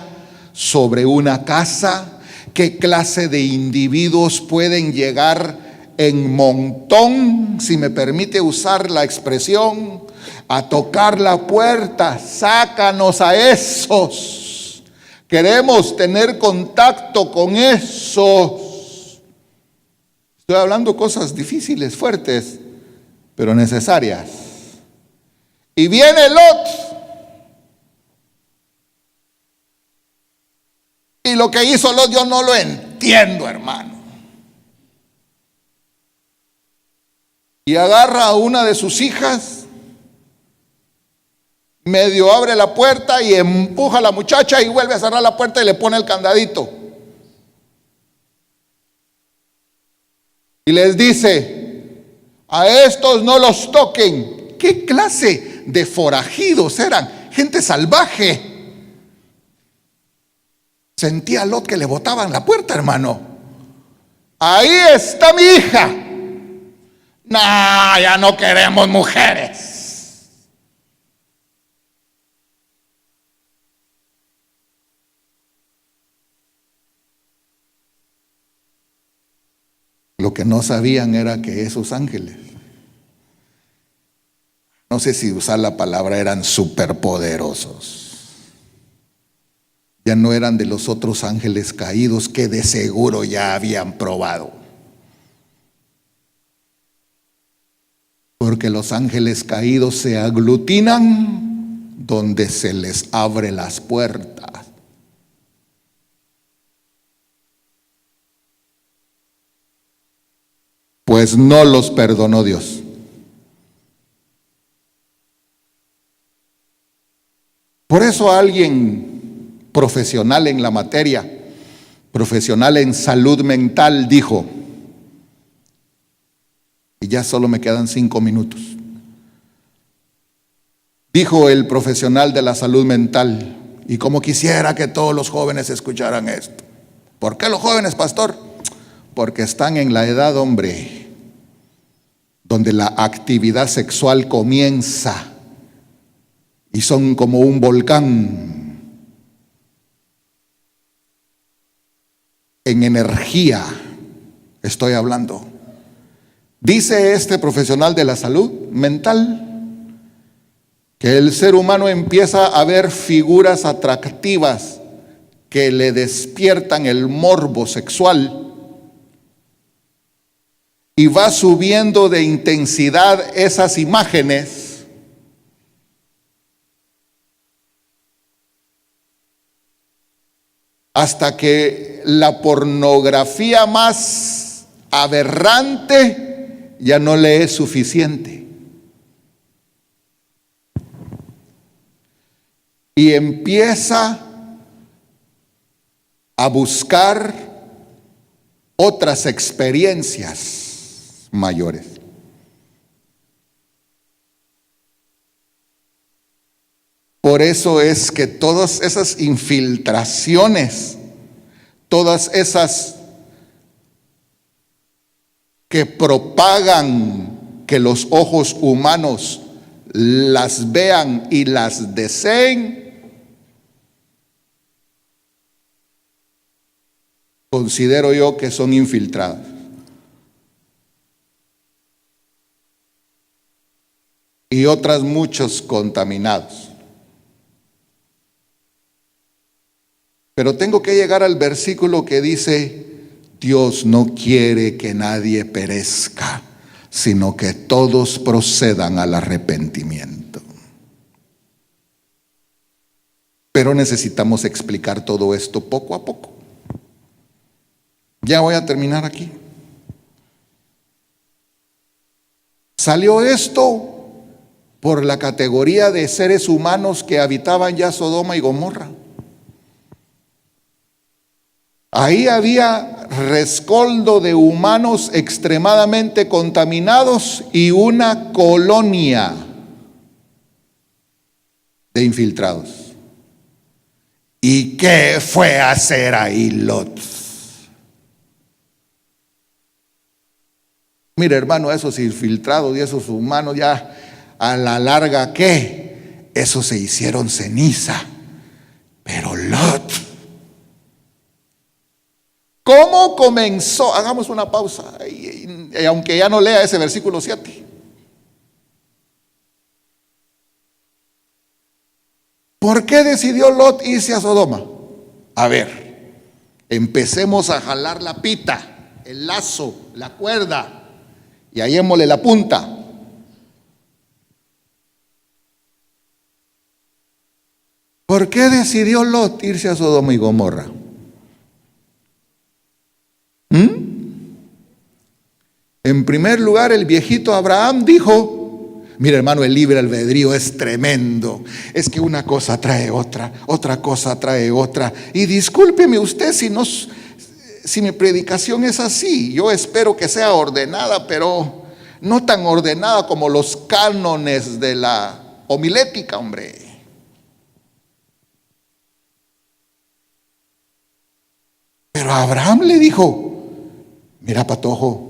sobre una casa? ¿Qué clase de individuos pueden llegar en montón, si me permite usar la expresión, a tocar la puerta? Sácanos a esos. Queremos tener contacto con esos. Estoy hablando cosas difíciles, fuertes, pero necesarias. Y viene Lot. Y lo que hizo Lot yo no lo entiendo, hermano. Y agarra a una de sus hijas, medio abre la puerta y empuja a la muchacha y vuelve a cerrar la puerta y le pone el candadito. Y les dice, a estos no los toquen. ¿Qué clase de forajidos eran? Gente salvaje. Sentía Lot que le botaban la puerta, hermano. Ahí está mi hija. No, ya no queremos mujeres. Lo que no sabían era que esos ángeles, no sé si usar la palabra, eran superpoderosos. Ya no eran de los otros ángeles caídos que de seguro ya habían probado. Porque los ángeles caídos se aglutinan donde se les abre las puertas. Pues no los perdonó Dios. Por eso alguien profesional en la materia, profesional en salud mental, dijo, y ya solo me quedan 5 minutos, dijo el profesional de la salud mental, y como quisiera que todos los jóvenes escucharan esto. ¿Por qué los jóvenes, pastor? Porque están en la edad, hombre, donde la actividad sexual comienza y son como un volcán en energía, estoy hablando. Dice este profesional de la salud mental que el ser humano empieza a ver figuras atractivas que le despiertan el morbo sexual y va subiendo de intensidad esas imágenes hasta que la pornografía más aberrante ya no le es suficiente. Y empieza a buscar otras experiencias mayores. Por eso es que todas esas infiltraciones, todas esas que propagan que los ojos humanos las vean y las deseen, considero yo que son infiltradas. Y otras muchos contaminados. Pero tengo que llegar al versículo que dice, Dios no quiere que nadie perezca, sino que todos procedan al arrepentimiento. Pero necesitamos explicar todo esto poco a poco. Ya voy a terminar aquí. Salió esto por la categoría de seres humanos que habitaban ya Sodoma y Gomorra. Ahí había rescoldo de humanos extremadamente contaminados y una colonia de infiltrados. ¿Y qué fue a hacer ahí Lot? Mire, hermano, esos infiltrados y esos humanos ya a la larga, ¿qué? Esos se hicieron ceniza. Pero Lot, ¿cómo comenzó? Hagamos una pausa, y aunque ya no lea ese versículo 7. ¿Por qué decidió Lot irse a Sodoma? A ver, empecemos a jalar la pita, el lazo, la cuerda, y hallémosle la punta. ¿Por qué decidió Lot irse a Sodoma y Gomorra? En primer lugar, el viejito Abraham dijo, mire hermano, el libre albedrío es tremendo. Es que una cosa trae otra, otra cosa trae otra. Y discúlpeme usted si mi predicación es así. Yo espero que sea ordenada, pero no tan ordenada como los cánones de la homilética, hombre. Pero Abraham le dijo, mira, patojo,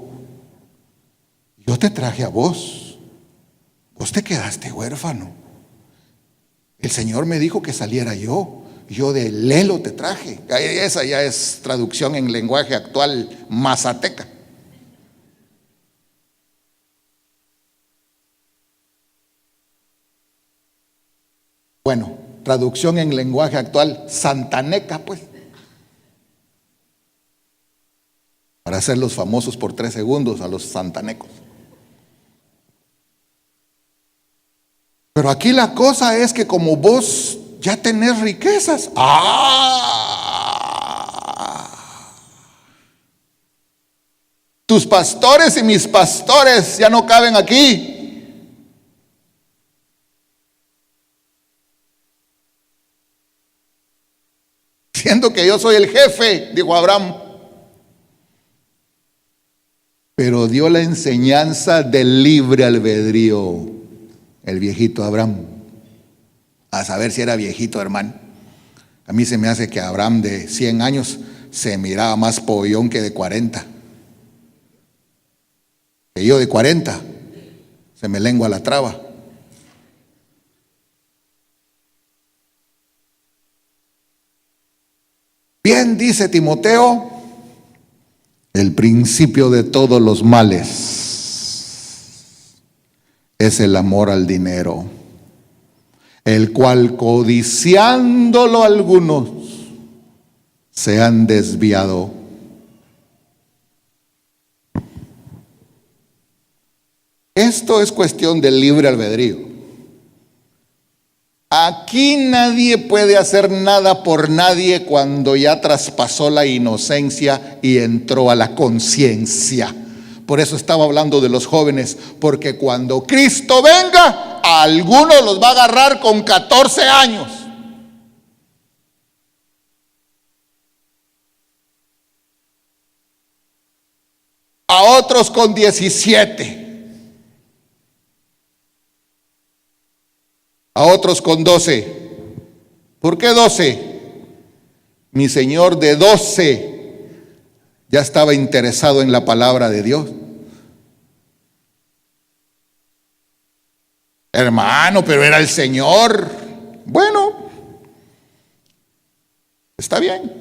yo te traje a vos te quedaste huérfano. El Señor me dijo que saliera yo de lelo te traje. Esa ya es traducción en lenguaje actual mazateca. Bueno, traducción en lenguaje actual, santaneca, pues. Para hacerlos famosos por 3 segundos a los santanecos. Pero aquí la cosa es que como vos ya tenés riquezas, tus pastores y mis pastores ya no caben aquí. Siendo que yo soy el jefe, dijo Abraham. Pero dio la enseñanza del libre albedrío, el viejito Abraham. A saber si era viejito, hermano. A mí se me hace que Abraham de 100 años se miraba más pollón que de 40. Que yo de 40 se me lengua la traba. Bien, dice Timoteo, el principio de todos los males es el amor al dinero, el cual codiciándolo algunos se han desviado. Esto es cuestión del libre albedrío. Aquí nadie puede hacer nada por nadie cuando ya traspasó la inocencia y entró a la conciencia. Por eso estaba hablando de los jóvenes, porque cuando Cristo venga, a algunos los va a agarrar con 14 años. A otros con 17. A otros con 12. ¿Por qué 12? Mi señor de 12 ya estaba interesado en la palabra de Dios. Hermano, pero era el Señor. Bueno, está bien.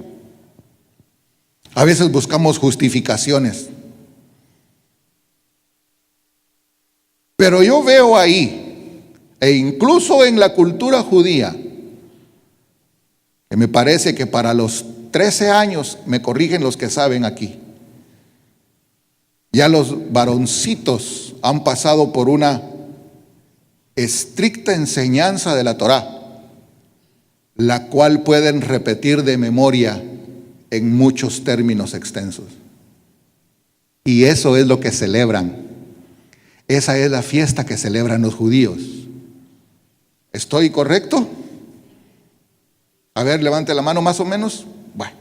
A veces buscamos justificaciones. Pero yo veo ahí, e incluso en la cultura judía, que me parece que para los 13 años, me corrigen los que saben aquí, ya los varoncitos han pasado por una estricta enseñanza de la Torá, la cual pueden repetir de memoria en muchos términos extensos. Y eso es lo que celebran. Esa es la fiesta que celebran los judíos. ¿Estoy correcto? A ver, levante la mano más o menos. Bueno.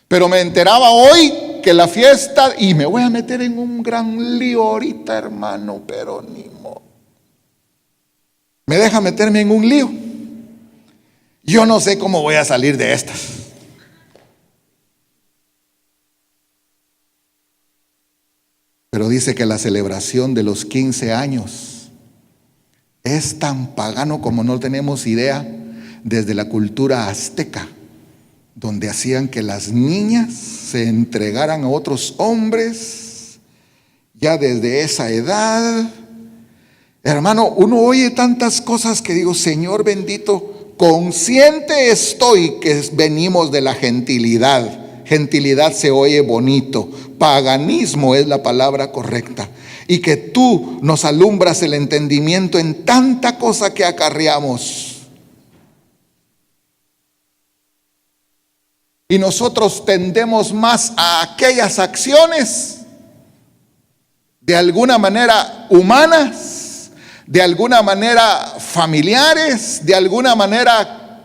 Pero me enteraba hoy que la fiesta, y me voy a meter en un gran lío ahorita, hermano, pero ni modo. Me deja meterme en un lío. Yo no sé cómo voy a salir de estas. Pero dice que la celebración de los 15 años es tan pagano como no tenemos idea, desde la cultura azteca, donde hacían que las niñas se entregaran a otros hombres ya desde esa edad. Hermano, uno oye tantas cosas que digo, Señor bendito, consciente estoy que venimos de la gentilidad. Gentilidad se oye bonito, paganismo es la palabra correcta. Y que tú nos alumbras el entendimiento en tanta cosa que acarreamos. Y nosotros tendemos más a aquellas acciones de alguna manera humanas, de alguna manera familiares, de alguna manera,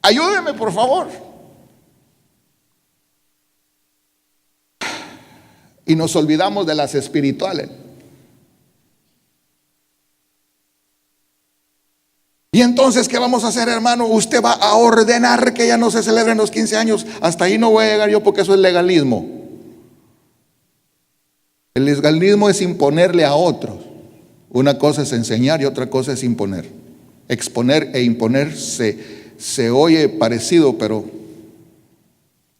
ayúdeme por favor. Y nos olvidamos de las espirituales. Y entonces, ¿qué vamos a hacer, hermano? Usted va a ordenar que ya no se celebren los 15 años. Hasta ahí no voy a llegar yo porque eso es legalismo. El legalismo es imponerle a otros. Una cosa es enseñar y otra cosa es imponer. Exponer e imponer se oye parecido, pero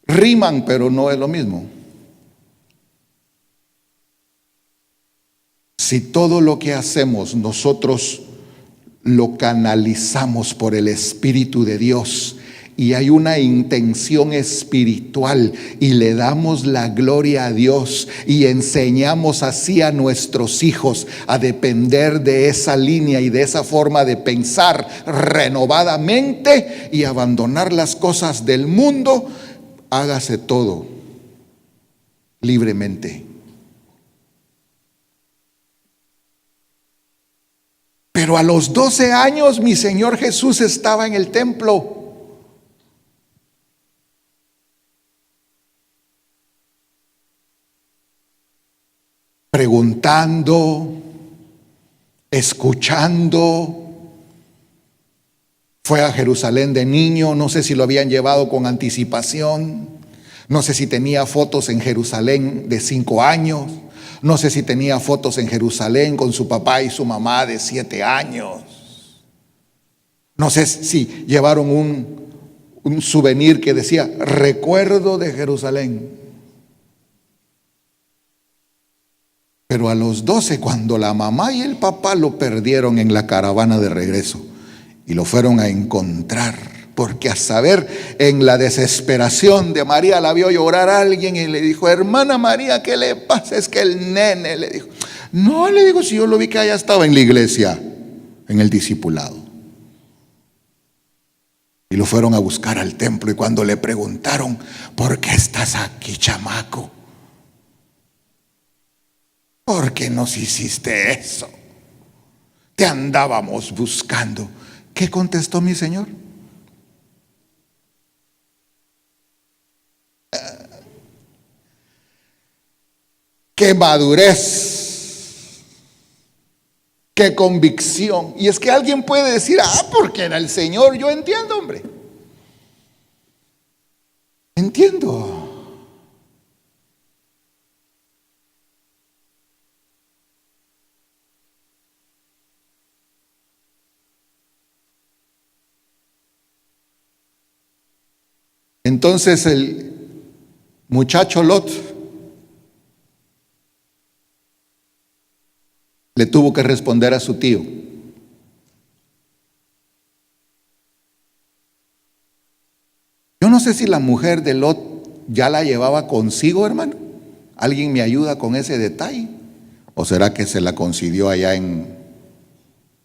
riman, pero no es lo mismo. Si todo lo que hacemos nosotros lo canalizamos por el Espíritu de Dios y hay una intención espiritual y le damos la gloria a Dios y enseñamos así a nuestros hijos a depender de esa línea y de esa forma de pensar renovadamente y abandonar las cosas del mundo, hágase todo libremente. Pero a los 12 años mi Señor Jesús estaba en el templo. Preguntando, escuchando. Fue a Jerusalén de niño, no sé si lo habían llevado con anticipación, no sé si tenía fotos en Jerusalén de 5 años. No sé si tenía fotos en Jerusalén con su papá y su mamá de 7 años. No sé si llevaron un souvenir que decía recuerdo de Jerusalén. Pero a los 12, cuando la mamá y el papá lo perdieron en la caravana de regreso y lo fueron a encontrar, porque a saber, en la desesperación de María la vio llorar a alguien y le dijo, hermana María, ¿qué le pasa? Es que el nene, le dijo. No, le digo, si yo lo vi que allá estaba en la iglesia, en el discipulado. Y lo fueron a buscar al templo y cuando le preguntaron, ¿por qué estás aquí, chamaco? ¿Por qué nos hiciste eso? Te andábamos buscando. ¿Qué contestó mi Señor? ¡Qué madurez! ¡Qué convicción! Y es que alguien puede decir, porque era el Señor. Yo entiendo, hombre. Entiendo. Entonces el muchacho Lot le tuvo que responder a su tío. Yo no sé si la mujer de Lot ya la llevaba consigo, hermano. ¿Alguien me ayuda con ese detalle? ¿O será que se la consiguió allá en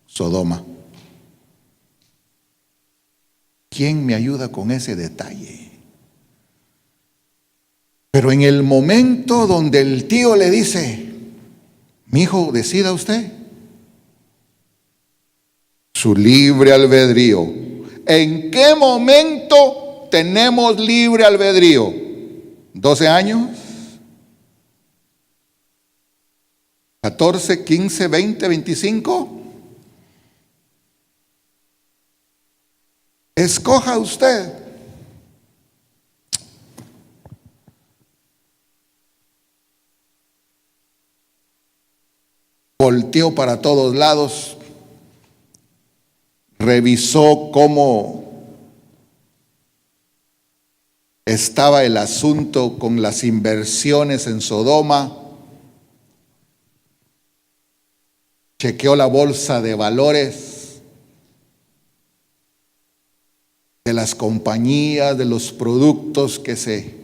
Sodoma? ¿Quién me ayuda con ese detalle? Pero en el momento donde el tío le dice, mi hijo, decida usted. Su libre albedrío. ¿En qué momento tenemos libre albedrío? ¿12 años? ¿14, 15, 20, 25? Escoja usted. Volteó para todos lados, revisó cómo estaba el asunto con las inversiones en Sodoma, chequeó la bolsa de valores de las compañías, de los productos que se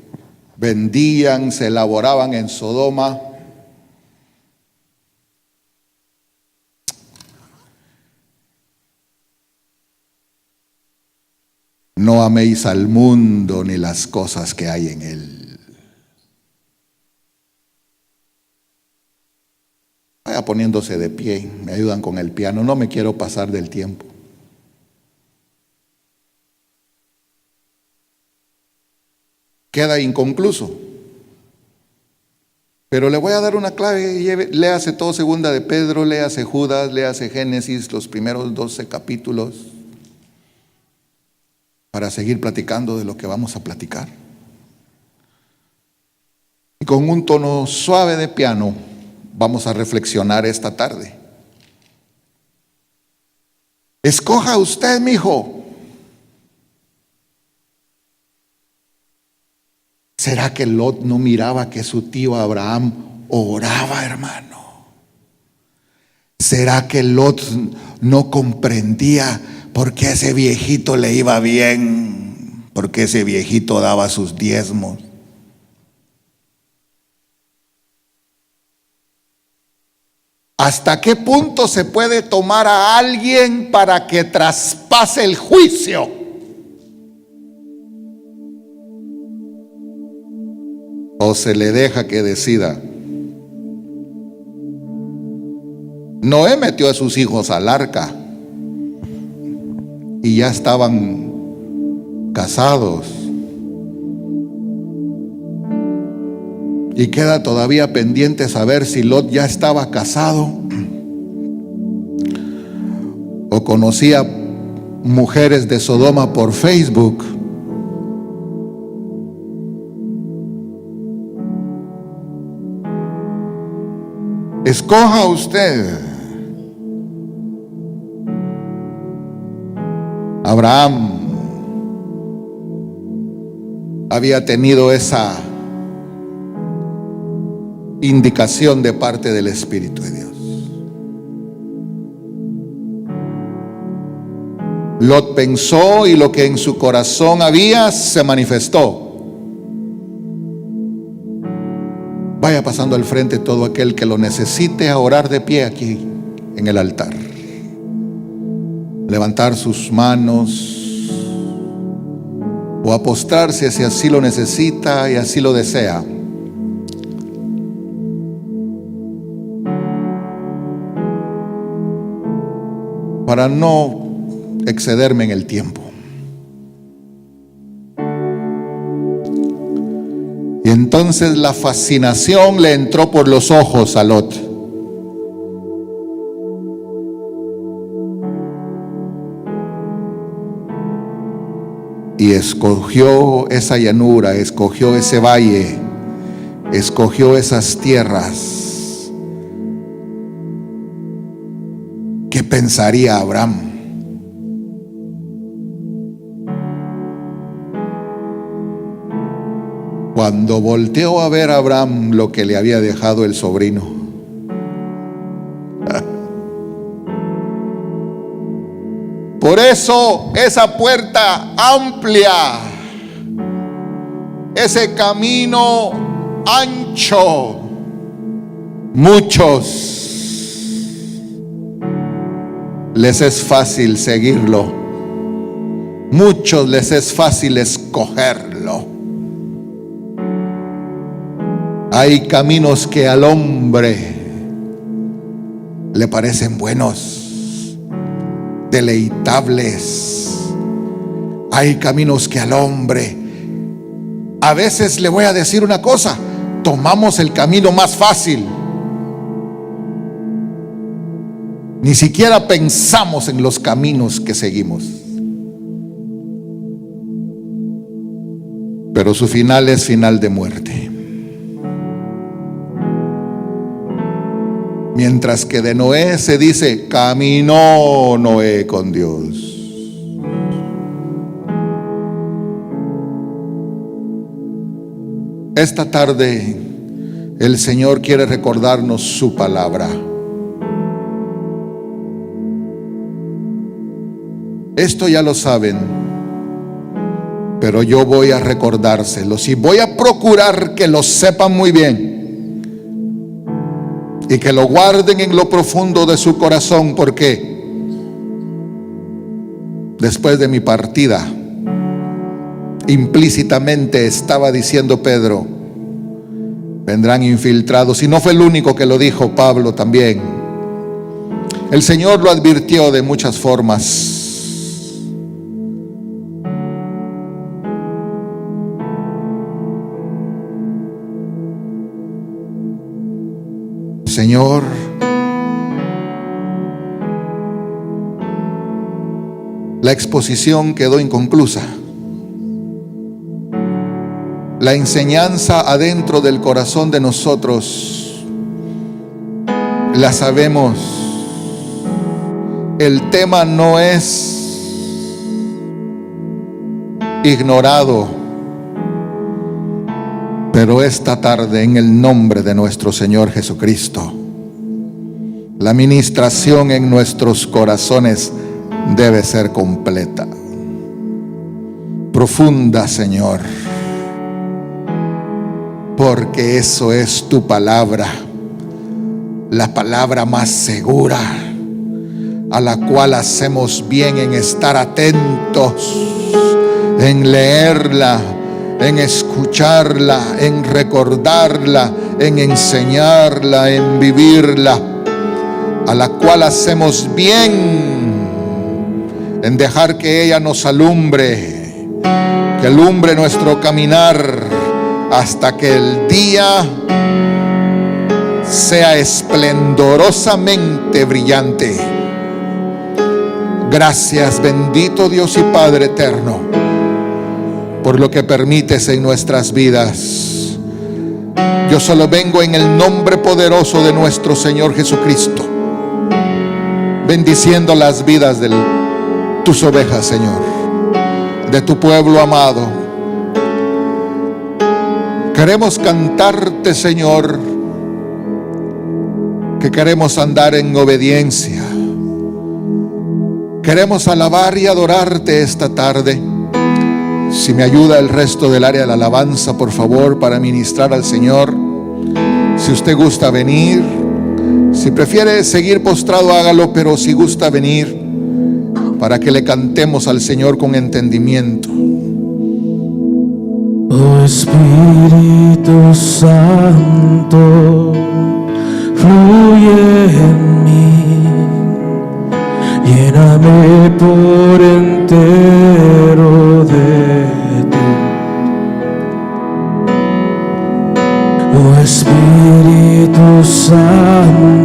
vendían, se elaboraban en Sodoma. No améis al mundo ni las cosas que hay en él. Vaya poniéndose de pie, me ayudan con el piano, no me quiero pasar del tiempo. Queda inconcluso. Pero le voy a dar una clave, léase todo segunda de Pedro, léase Judas, léase Génesis, los primeros 12 capítulos. Para seguir platicando de lo que vamos a platicar. Y con un tono suave de piano vamos a reflexionar esta tarde. Escoja usted, mi hijo. ¿Será que Lot no miraba que su tío Abraham oraba, hermano? ¿Será que Lot no comprendía por qué ese viejito le iba bien? ¿Por qué ese viejito daba sus diezmos? ¿Hasta qué punto se puede tomar a alguien para que traspase el juicio? ¿O se le deja que decida? Noé metió a sus hijos al arca y ya estaban casados. Y queda todavía pendiente saber si Lot ya estaba casado o conocía mujeres de Sodoma por Facebook. Escoja usted. Abraham había tenido esa indicación de parte del Espíritu de Dios. Lot pensó y lo que en su corazón había se manifestó. Vaya pasando al frente todo aquel que lo necesite a orar de pie aquí en el altar. Levantar sus manos o a postrarse si así lo necesita y así lo desea. Para no excederme en el tiempo. Y entonces la fascinación le entró por los ojos a Lot. Y escogió esa llanura, escogió ese valle, escogió esas tierras. ¿Qué pensaría Abraham? Cuando volteó a ver a Abraham lo que le había dejado el sobrino. Por eso esa puerta amplia, ese camino ancho, muchos les es fácil seguirlo, muchos les es fácil escogerlo. Hay caminos que al hombre le parecen buenos, deleitables. Hay caminos que al hombre, a veces le voy a decir una cosa, tomamos el camino más fácil. Ni siquiera pensamos en los caminos que seguimos. Pero su final es final de muerte. Mientras que de Noé se dice, caminó Noé con Dios. Esta tarde el Señor quiere recordarnos su palabra. Esto ya lo saben, pero yo voy a recordárselos y voy a procurar que lo sepan muy bien. Y que lo guarden en lo profundo de su corazón, porque después de mi partida, implícitamente estaba diciendo Pedro, vendrán infiltrados. Y no fue el único que lo dijo, Pablo también. El Señor lo advirtió de muchas formas. Señor, la exposición quedó inconclusa. La enseñanza adentro del corazón de nosotros la sabemos. El tema no es ignorado, pero esta tarde, en el nombre de nuestro Señor Jesucristo, La ministración en nuestros corazones debe ser completa, profunda, Señor, porque eso es tu palabra, la palabra más segura, a la cual hacemos bien en estar atentos, en leerla, en escucharla, en recordarla, en enseñarla, en vivirla, a la cual hacemos bien en dejar que ella nos alumbre, que alumbre nuestro caminar hasta que el día sea esplendorosamente brillante. Gracias, bendito Dios y Padre eterno, por lo que permites en nuestras vidas. Yo solo vengo en el nombre poderoso de nuestro Señor Jesucristo, bendiciendo las vidas de tus ovejas, Señor, de tu pueblo amado. Queremos cantarte, Señor, que queremos andar en obediencia. Queremos alabar y adorarte esta tarde. Si me ayuda el resto del área de la alabanza, por favor, para ministrar al Señor. Si usted gusta venir, si prefiere seguir postrado, hágalo, pero si gusta venir, para que le cantemos al Señor con entendimiento. Oh Espíritu Santo, fluye en mí, lléname por entero de ti. Oh Espíritu Santo,